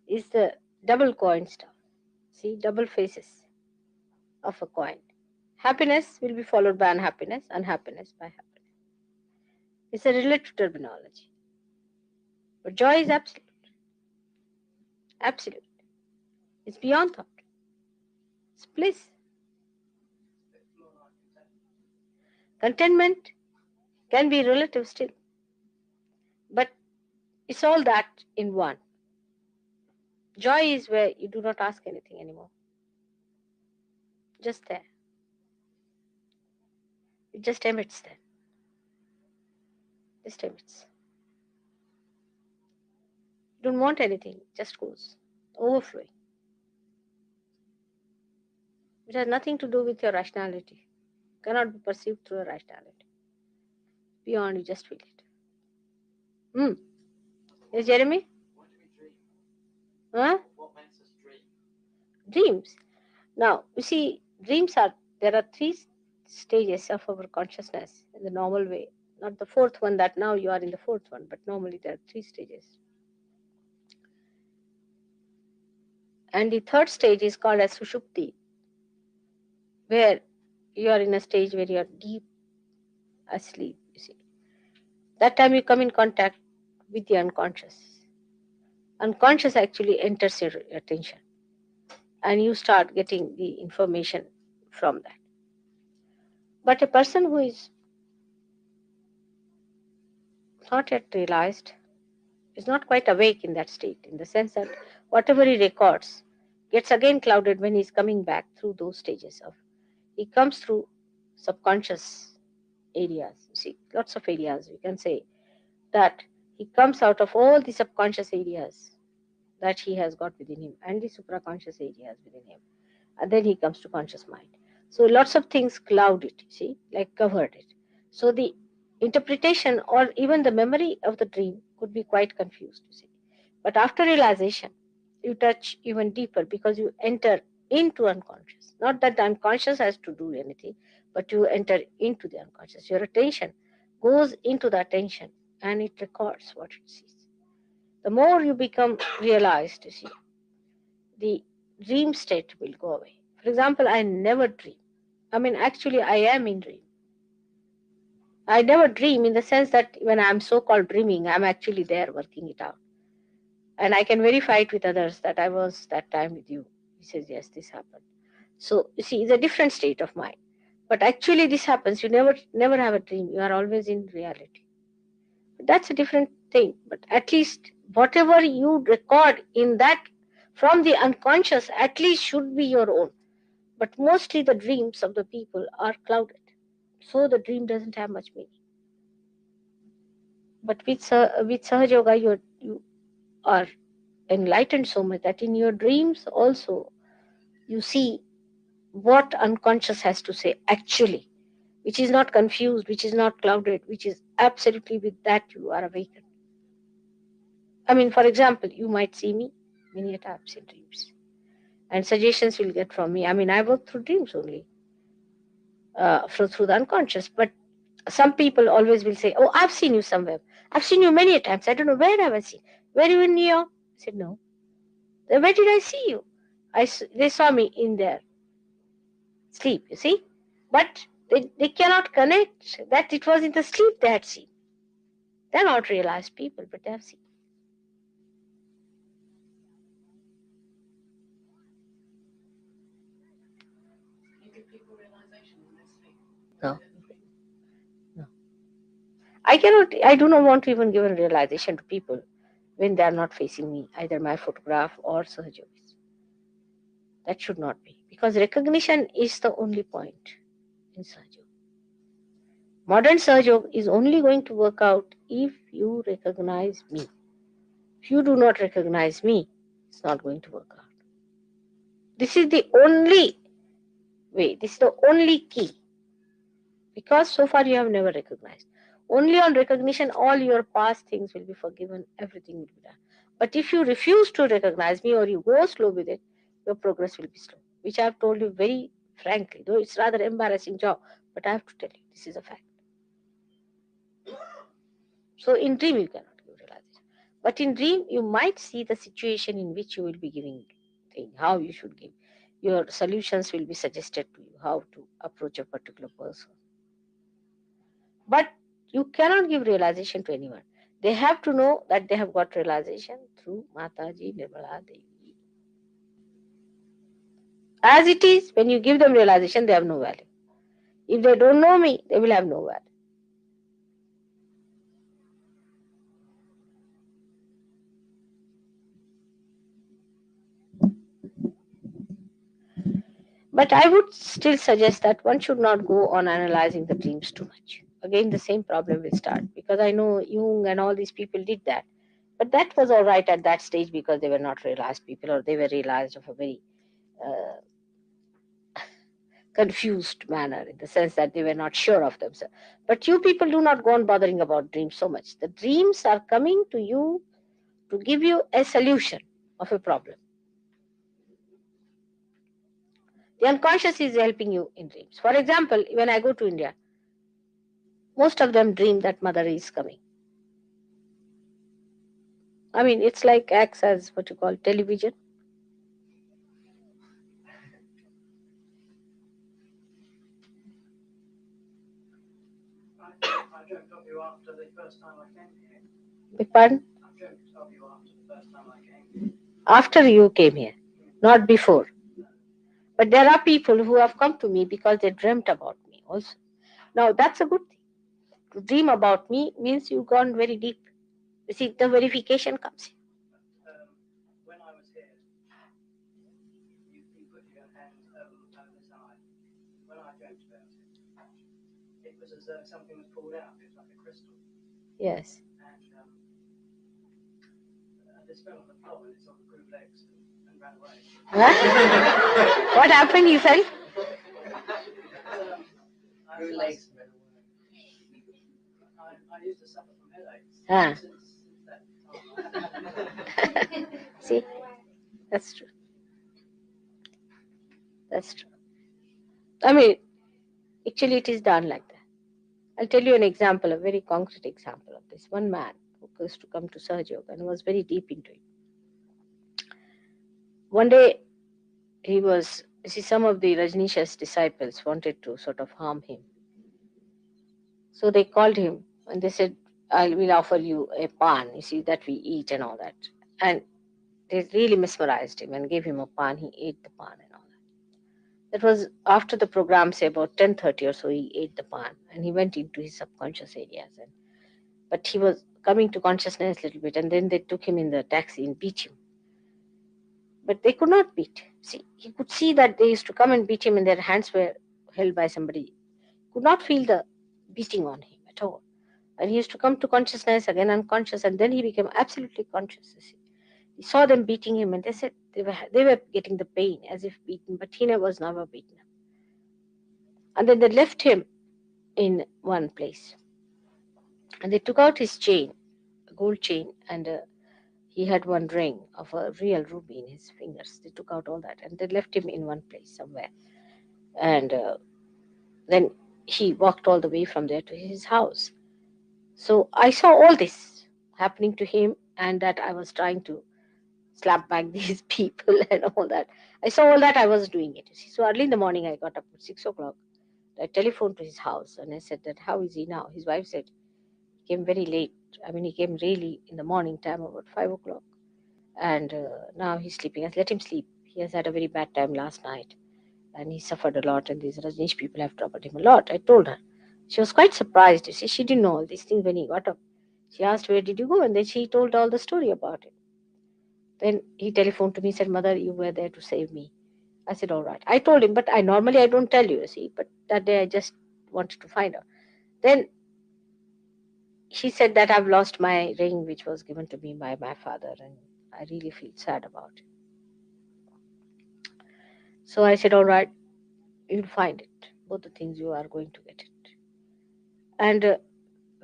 Is the double coin stuff. See, double faces of a coin. Happiness will be followed by unhappiness, unhappiness by happiness. It's a relative terminology. But joy is absolute. Absolute. It's beyond thought. It's bliss. Contentment can be relative still. But it's all that in one. Joy is where you do not ask anything anymore. Just there. It just emits there. Just emits. You don't want anything, it just goes. Overflowing. It has nothing to do with your rationality. It cannot be perceived through a rationality. Beyond, you just feel it. Yes, Jeremy? Huh? Dreams. Now, you see, there are three stages of our consciousness in the normal way. Not the fourth one that now you are in the fourth one, but normally there are three stages. And the third stage is called as Sushupti, where you are in a stage where you are deep asleep, you see. That time you come in contact with the unconscious. Unconscious actually enters your attention and you start getting the information from that. But a person who is not yet realized is not quite awake in that state, in the sense that whatever he records gets again clouded when he's coming back through those stages of. He comes through subconscious areas. You see, lots of areas. We can say that he comes out of all the subconscious areas that he has got within him and the supraconscious areas within him. And then he comes to conscious mind. So lots of things cloud it, you see, like covered it. So the interpretation or even the memory of the dream could be quite confused, you see. But after realization, you touch even deeper because you enter into unconscious. Not that the unconscious has to do anything, but you enter into the unconscious. Your attention goes into the attention and it records what it sees. The more you become realized, you see, the dream state will go away. For example, I never dream. Actually, I am in dream. I never dream in the sense that when I'm so called dreaming, I'm actually there working it out. And I can verify it with others that I was that time with you. He says, yes, this happened. So, you see, it's a different state of mind. But actually, this happens. You never have a dream. You are always in reality. But that's a different thing. But at least whatever you record in that from the unconscious, at least should be your own. But mostly the dreams of the people are clouded. So the dream doesn't have much meaning. But with Sahaja Yoga, you are enlightened so much that in your dreams also you see what unconscious has to say actually, which is not confused, which is not clouded, which is absolutely with that you are awakened. For example, you might see me many times in dreams. And suggestions will get from me. I work through dreams only, through the unconscious. But some people always will say, oh, I've seen you somewhere. I've seen you many times. I don't know where have I seen. Were you in New York? I said, no. Then where did I see you? They saw me in their sleep, you see. But they cannot connect that it was in the sleep they had seen. They're not realized people, but they have seen. No. No. I do not want to even give a realization to people when they are not facing me, either my photograph or Sahajogi's. That should not be. Because recognition is the only point in Sahaja. Modern Sahaja is only going to work out if you recognize me. If you do not recognize me, it's not going to work out. This is the only way. This is the only key. Because so far you have never recognized. Only on recognition, all your past things will be forgiven, everything will be done. But if you refuse to recognize me or you go slow with it, your progress will be slow. Which I have told you very frankly, though it's rather embarrassing job, but I have to tell you, this is a fact. So in dream you cannot give realization. But in dream, you might see the situation in which you will be giving thing, how you should give. Your solutions will be suggested to you, how to approach a particular person. But you cannot give realization to anyone. They have to know that they have got realization through Mataji Nirmala Devi. As it is, when you give them realization, they have no value. If they don't know me, they will have no value. But I would still suggest that one should not go on analyzing the dreams too much. Again, the same problem will start, because I know Jung and all these people did that. But that was all right at that stage because they were not realized people, or they were realized of a very uh, confused manner, in the sense that they were not sure of themselves. But you people do not go on bothering about dreams so much. The dreams are coming to you to give you a solution of a problem. The unconscious is helping you in dreams. For example, when I go to India, most of them dream that mother is coming. I mean, it's like acts as what you call television. I dreamt of you after the first time I came here. Beg pardon? I dreamt of you after the first time I came here. After you came here, not before. But there are people who have come to me because they dreamt about me also. Now, that's a good thing. To dream about me means you've gone very deep. You see, the verification comes in. When I was here, you put your hand over this eye. When I dreamt about it, it was as though something was pulled out. It was like a crystal. Yes. And this fell on the floor and it sort of grew legs and ran away. What happened, you fell? Grew legs and ran away. I used to suffer from headaches. See, that's true. That's true. I mean, actually, it is done like that. I'll tell you an example, a very concrete example of this. One man who used to come to Sahaja Yoga and was very deep into it. One day, he was, you see, some of the Rajneesh's disciples wanted to sort of harm him. So they called him and they said, I will offer you a pan, you see, that we eat and all that. And they really mesmerized him and gave him a pan. He ate the pan and all that. That was after the program, say about 10:30 or so, he ate the pan and he went into his subconscious areas. But he was coming to consciousness a little bit, and then they took him in the taxi and beat him. But they could not beat. See, he could see that they used to come and beat him and their hands were held by somebody. Could not feel the beating on him at all. And he used to come to consciousness, again unconscious, and then he became absolutely conscious. You see. He saw them beating him and they said they were getting the pain as if beaten, but he was never beaten. And then they left him in one place. And they took out his chain, a gold chain, and he had one ring of a real ruby in his fingers. They took out all that and they left him in one place somewhere. And then he walked all the way from there to his house. So I saw all this happening to him, and that I was trying to slap back these people and all that. I saw all that, I was doing it. You see. So early in the morning, I got up at 6 o'clock. I telephoned to his house and I said that, how is he now? His wife said, he came very late. I mean, he came really in the morning time, about 5 o'clock. And now he's sleeping. I said, let him sleep. He has had a very bad time last night and he suffered a lot, and these Rajneesh people have troubled him a lot. I told her. She was quite surprised. You see, she didn't know all these things when he got up. She asked, where did you go? And then she told all the story about it. Then he telephoned to me, said, Mother, you were there to save me. I said, all right. I told him, but I normally don't tell you, see, but that day I just wanted to find out. Then she said that I've lost my ring, which was given to me by my father, and I really feel sad about it. So I said, all right, you'll find it. Both the things, you are going to get it. And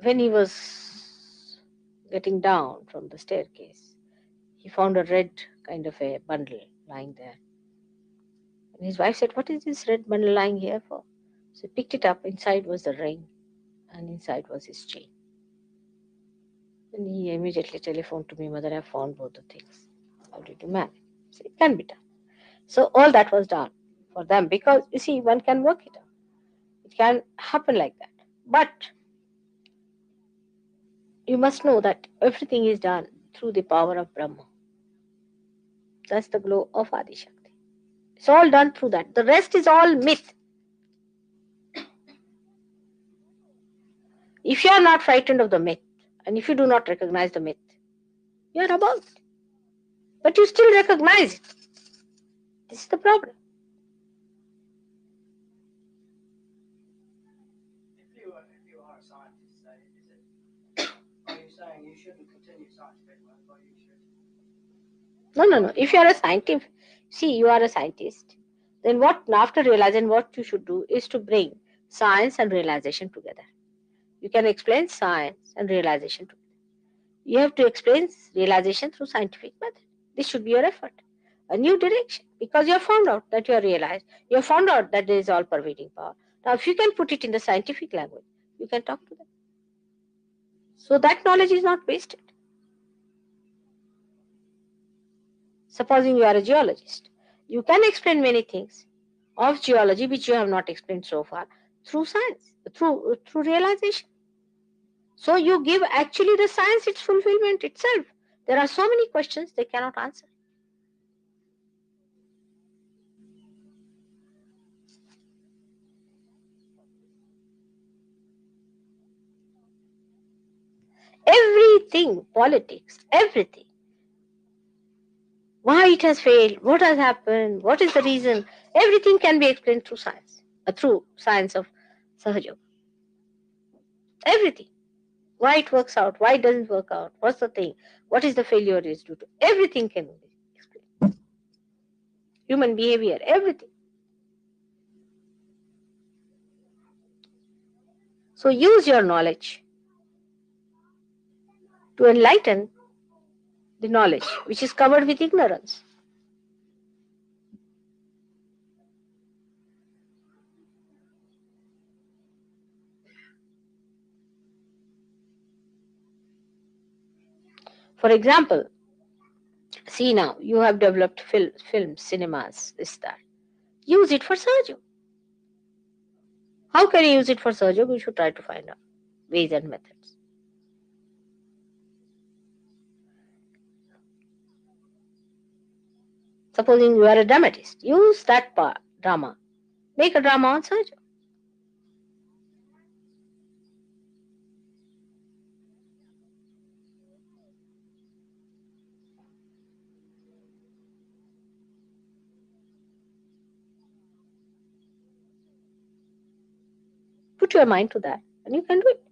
when he was getting down from the staircase, he found a red kind of a bundle lying there. And his wife said, what is this red bundle lying here for? So he picked it up. Inside was the ring, and inside was his chain. And he immediately telephoned to me, Mother, I found both the things. How did you manage? So it can be done. So all that was done for them because you see, one can work it out. It can happen like that. But you must know that everything is done through the power of Brahma. That's the glow of Adi Shakti. It's all done through that. The rest is all myth. If you are not frightened of the myth, and if you do not recognize the myth, you are above it. But you still recognize it. This is the problem. If you are a scientist, say, are you saying you shouldn't continue scientific work, or you should? No. If you are a scientist, see, you are a scientist. Then what, after realizing what you should do is to bring science and realization together. You can explain science and realization together. You have to explain realization through scientific method. This should be your effort. A new direction. Because you have found out that you are realized. You have found out that there is all pervading power. Now if you can put it in the scientific language, you can talk to them. So that knowledge is not wasted. Supposing you are a geologist, you can explain many things of geology which you have not explained so far through science, through realization. So you give actually the science its fulfillment itself. There are so many questions they cannot answer. Everything, politics, everything. Why it has failed, what has happened, what is the reason, everything can be explained through science of Sahaja Yoga. Everything. Why it works out, why it doesn't work out, what's the thing, what is the failure is due to. Everything can be explained. Human behavior, everything. So use your knowledge to enlighten the knowledge which is covered with ignorance. For example, see now, you have developed films, cinemas, this, that. Use it for Sahaja. How can you use it for Sahaja? We should try to find out ways and methods. Supposing you are a dramatist, use that drama. Make a drama on Sahaja. Put your mind to that and you can do it.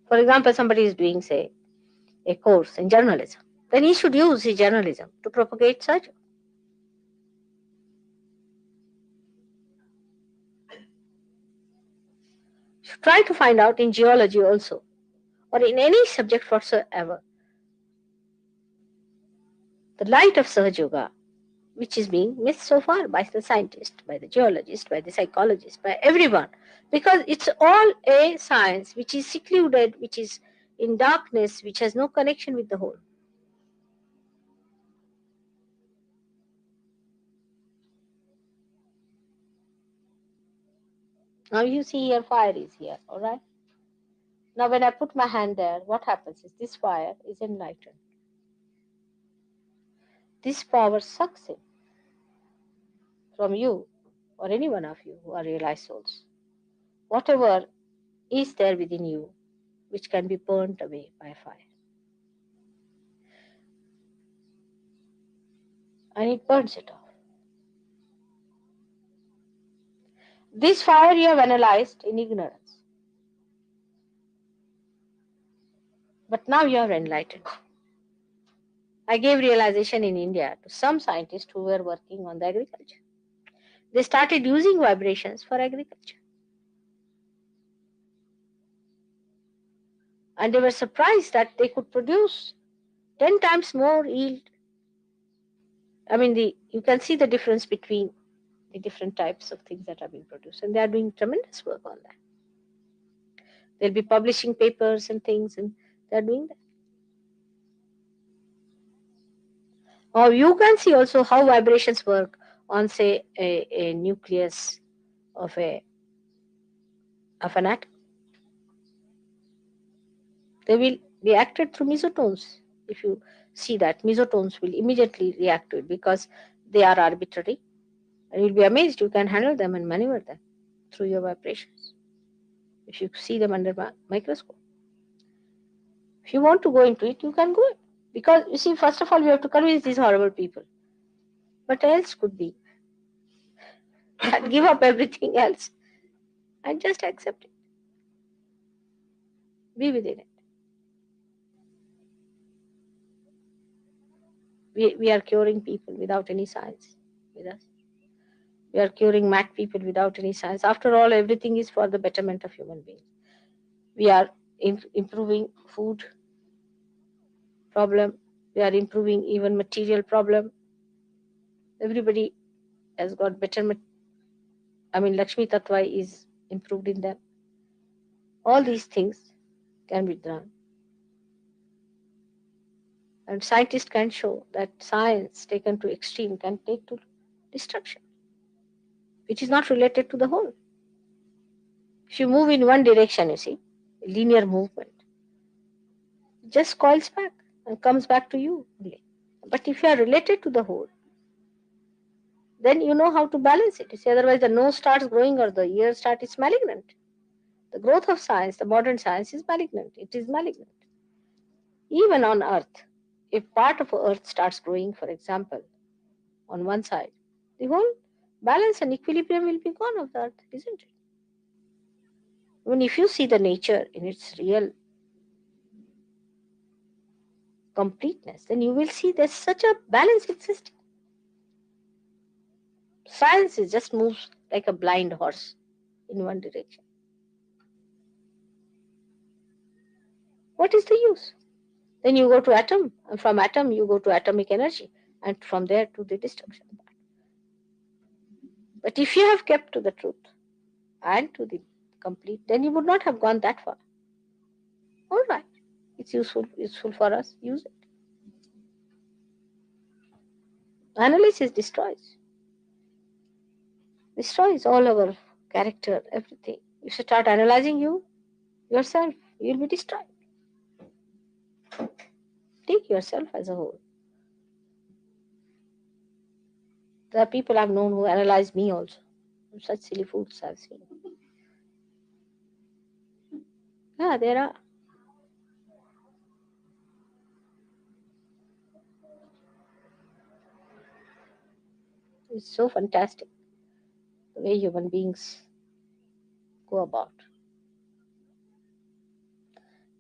For example, somebody is doing, say, a course in journalism. Then he should use his journalism to propagate Sahaja. Should try to find out in geology also, or in any subject whatsoever, the light of Sahaja Yoga, which is being missed so far by the scientist, by the geologist, by the psychologist, by everyone. Because it's all a science which is secluded, which is in darkness, which has no connection with the whole. Now you see here, fire is here, all right? Now when I put my hand there, what happens is this fire is enlightened. This power sucks in from you or any one of you who are realized souls. Whatever is there within you which can be burnt away by fire. And it burns it off. This fire you have analyzed in ignorance. But now you are enlightened. I gave realization in India to some scientists who were working on the agriculture. They started using vibrations for agriculture. And they were surprised that they could produce 10 times more yield. I mean, you can see the difference between the different types of things that are being produced. And they are doing tremendous work on that. They'll be publishing papers and things, and they're doing that. Or you can see also how vibrations work on, say, a nucleus of an atom. They will be acted through mesotones. If you see that, mesotones will immediately react to it because they are arbitrary, and you'll be amazed you can handle them and maneuver them through your vibrations if you see them under microscope. If you want to go into it, you can go. Because you see, first of all, we have to convince these horrible people. What else could be? And give up everything else and just accept it. Be within it. We are curing people without any science with us. We are curing mad people without any science. After all, everything is for the betterment of human beings. We are improving food problem. We are improving even material problem. Everybody has got better. Lakshmi Tattva is improved in them. All these things can be done. And scientists can show that science taken to extreme can take to destruction, which is not related to the whole. If you move in one direction, you see, linear movement, it just coils back and comes back to you only. But if you are related to the whole, then you know how to balance it. You see, otherwise the nose starts growing or the ear starts, it's malignant. The growth of science, the modern science, is malignant. It is malignant. Even on Earth, if part of Earth starts growing, for example, on one side, the whole balance and equilibrium will be gone of the Earth, isn't it? When if you see the nature in its real completeness, then you will see there's such a balance existing. Science is just moves like a blind horse in one direction. What is the use? Then you go to atom, and from atom you go to atomic energy, and from there to the destruction. But if you have kept to the truth and to the complete, then you would not have gone that far. All right, it's useful for us. Use it. Analysis destroys all our character, everything. If you start analyzing yourself, you'll be destroyed. Take yourself as a whole. There are people I've known who analyze me also. Such silly fools I've seen. Yeah, there are. It's so fantastic the way human beings go about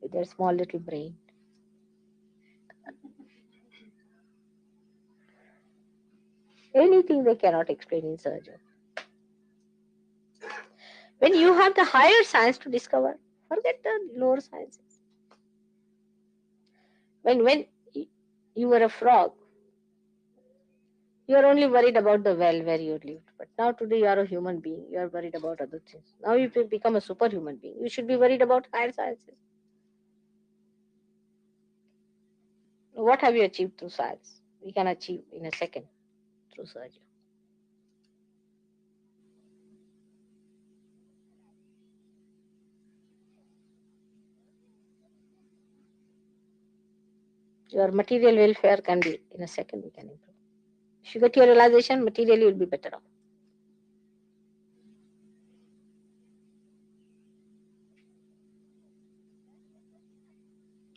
with their small little brain. Anything they cannot explain in surgery. When you have the higher science to discover, forget the lower sciences. When you were a frog, you are only worried about the well where you lived. But now today you are a human being. You are worried about other things. Now you become a superhuman being. You should be worried about higher sciences. What have you achieved through science? We can achieve in a second through surgery. Your material welfare can be in a second we can improve. If you get your realization, materially you will be better off.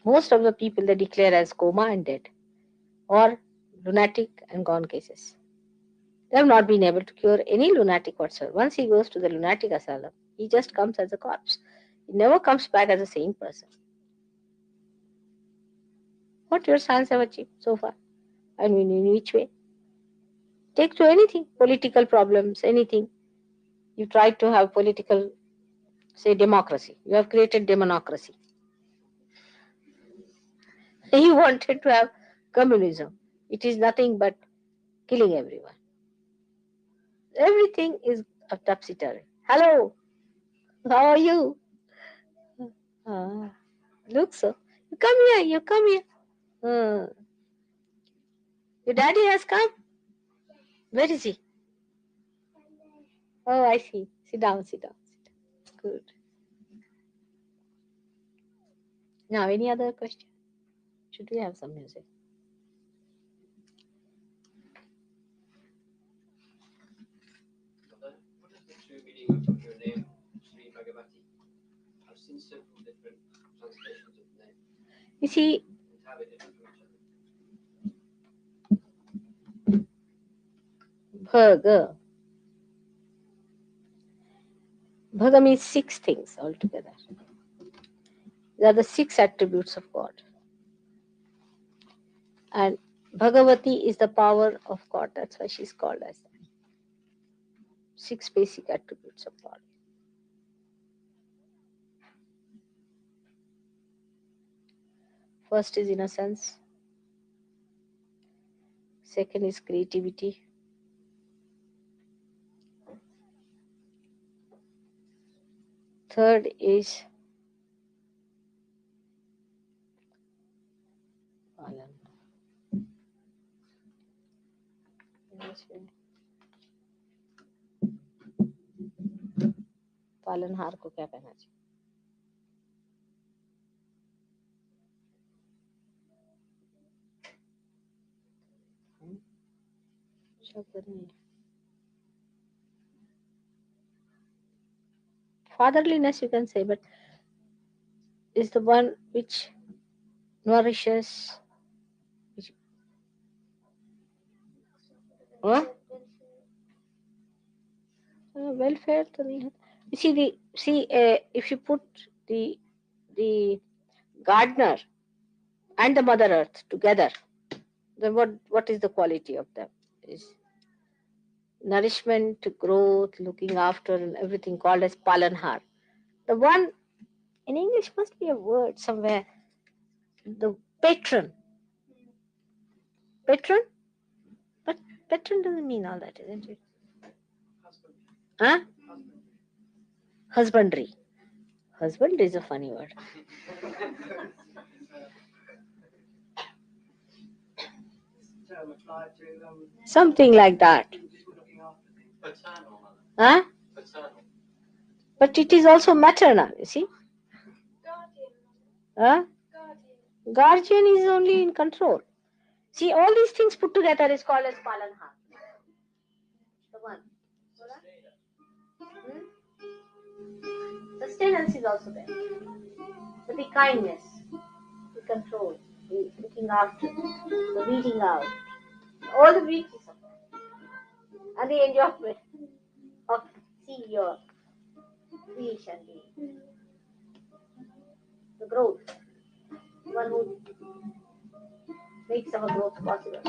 Most of the people they declare as coma and dead, or lunatic and gone cases. They have not been able to cure any lunatic whatsoever. Once he goes to the lunatic asylum, he just comes as a corpse. He never comes back as the same person. What your science have achieved so far? I mean, in which way? Take to anything, political problems, anything. You tried to have political, say, democracy. You have created demonocracy. You wanted to have communism. It is nothing but killing everyone. Everything is a topsy-turvy. Hello, how are you? Look so. You come here. You come here. Your daddy has come. Where is he? Oh, I see. Sit down. Sit down. Sit down. Good. Now, any other question? Should we have some music? What is the true meaning of your name, Sri Bhagavati? I've seen several different translations of the name. You see, Entirely different from each other. Bhaga. Bhaga means 6 things altogether. They are the 6 attributes of God. And Bhagavati is the power of God. That's why she's called as that. 6 basic attributes of God. First is innocence. Second is creativity. Third is पालनहार को क्या कहना चाहिए? शब्द नहीं. Fatherliness you can say, but is the one which nourishes. Huh? Welfare तो नहीं है. You see if you put the gardener and the Mother Earth together, then what is the quality of them? Is nourishment, growth, looking after, and everything called as palanhar. The one in English must be a word somewhere. The patron. Patron? But patron doesn't mean all that, isn't it? Huh? Husbandry. Husbandry is a funny word. Something like that. Paternal. Huh? Paternal. But it is also maternal, you see? Huh? Guardian is only in control. See, all these things put together is called as palanhar. The one. Sustenance is also there. But the kindness, the control, the looking after, the weeding out, all the beauties of that. And the enjoyment of seeing your creation, the growth, the one who makes our growth possible.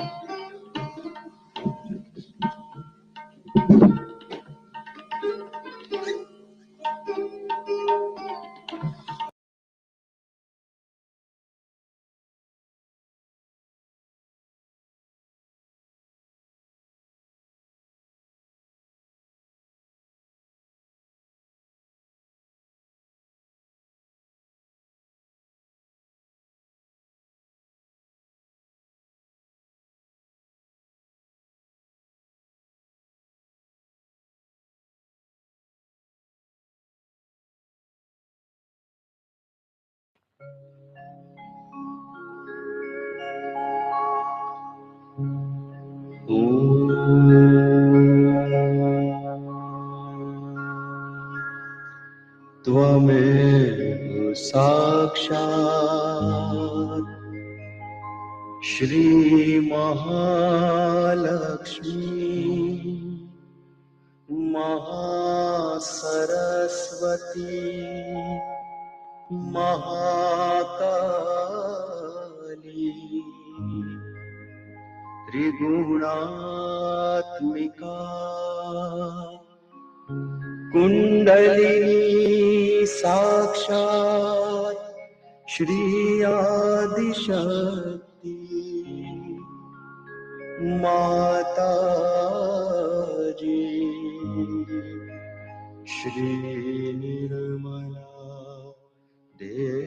त्वमेव साक्षात् श्री महालक्ष्मी महासरस्वती महाकाली त्रिगुणात्मिका कुंडलिनी साक्षात् श्री आदिशक्ति माता जी श्री निर्मला देवी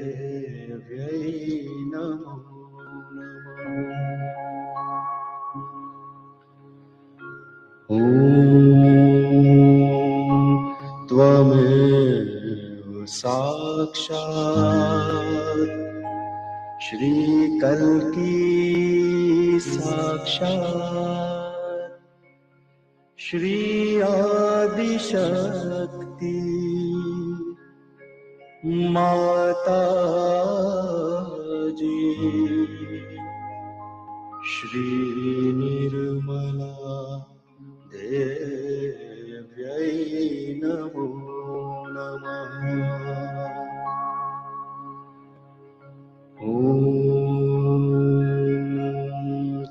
ॐ त्वमेव साक्षात् श्रीकल्की साक्षात् श्री आदिशक्ति माताजी श्री निर्मला देव्यै नमो नमः। ॐ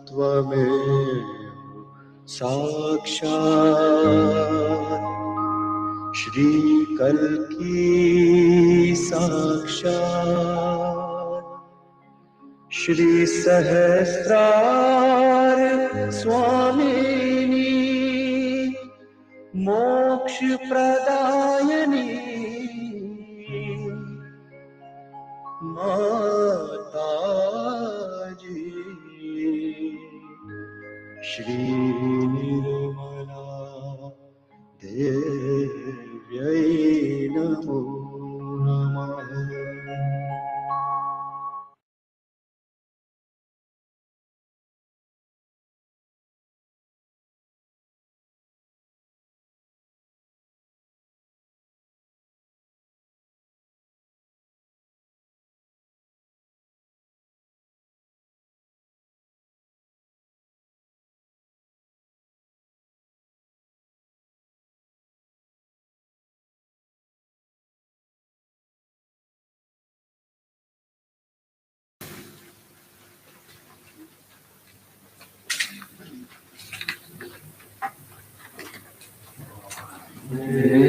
त्वमेव साक्षात् श्रीकल्की साक्षात् श्री सहस्रार स्वामिनी मोक्ष प्रदायिनी माताजी श्री निर्मला देव्यै नमो नमः।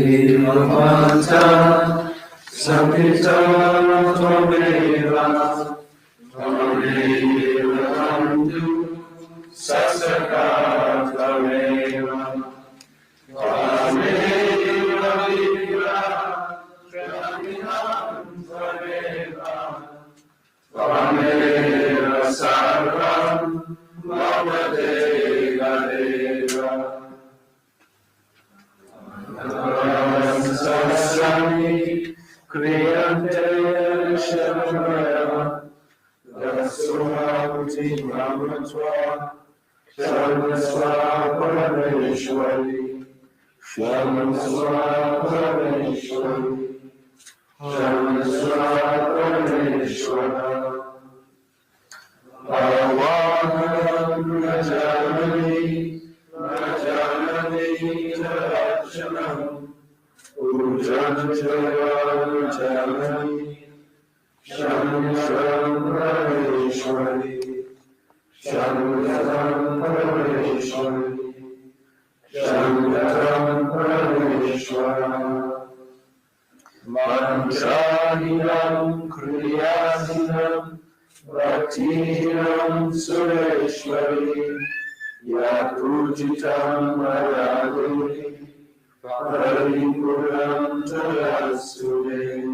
Nirvanta Samhita Tvameva Tvameva Bandhu Sasaka Tvameva Tvameva Vidya Tvamiham Tvameva Tvameva Sarvam Mamadeva Deva Sasami Kriyante Shamaya Dasumati Brahmatva Sharmasva Parameshwari Sharmasva Parameshwari Sharmasva Parameshwara Bhavavam Rajanani Rajanani Rajanam Ujjanjayani Sham Sham Parameshwari Sham Sham Parameshwari Sham Sham Parameshwara Mantrahinam Kriyahinam Bhaktihinam Sureshwari Yapujitam Maraduri Paripuram Tarasure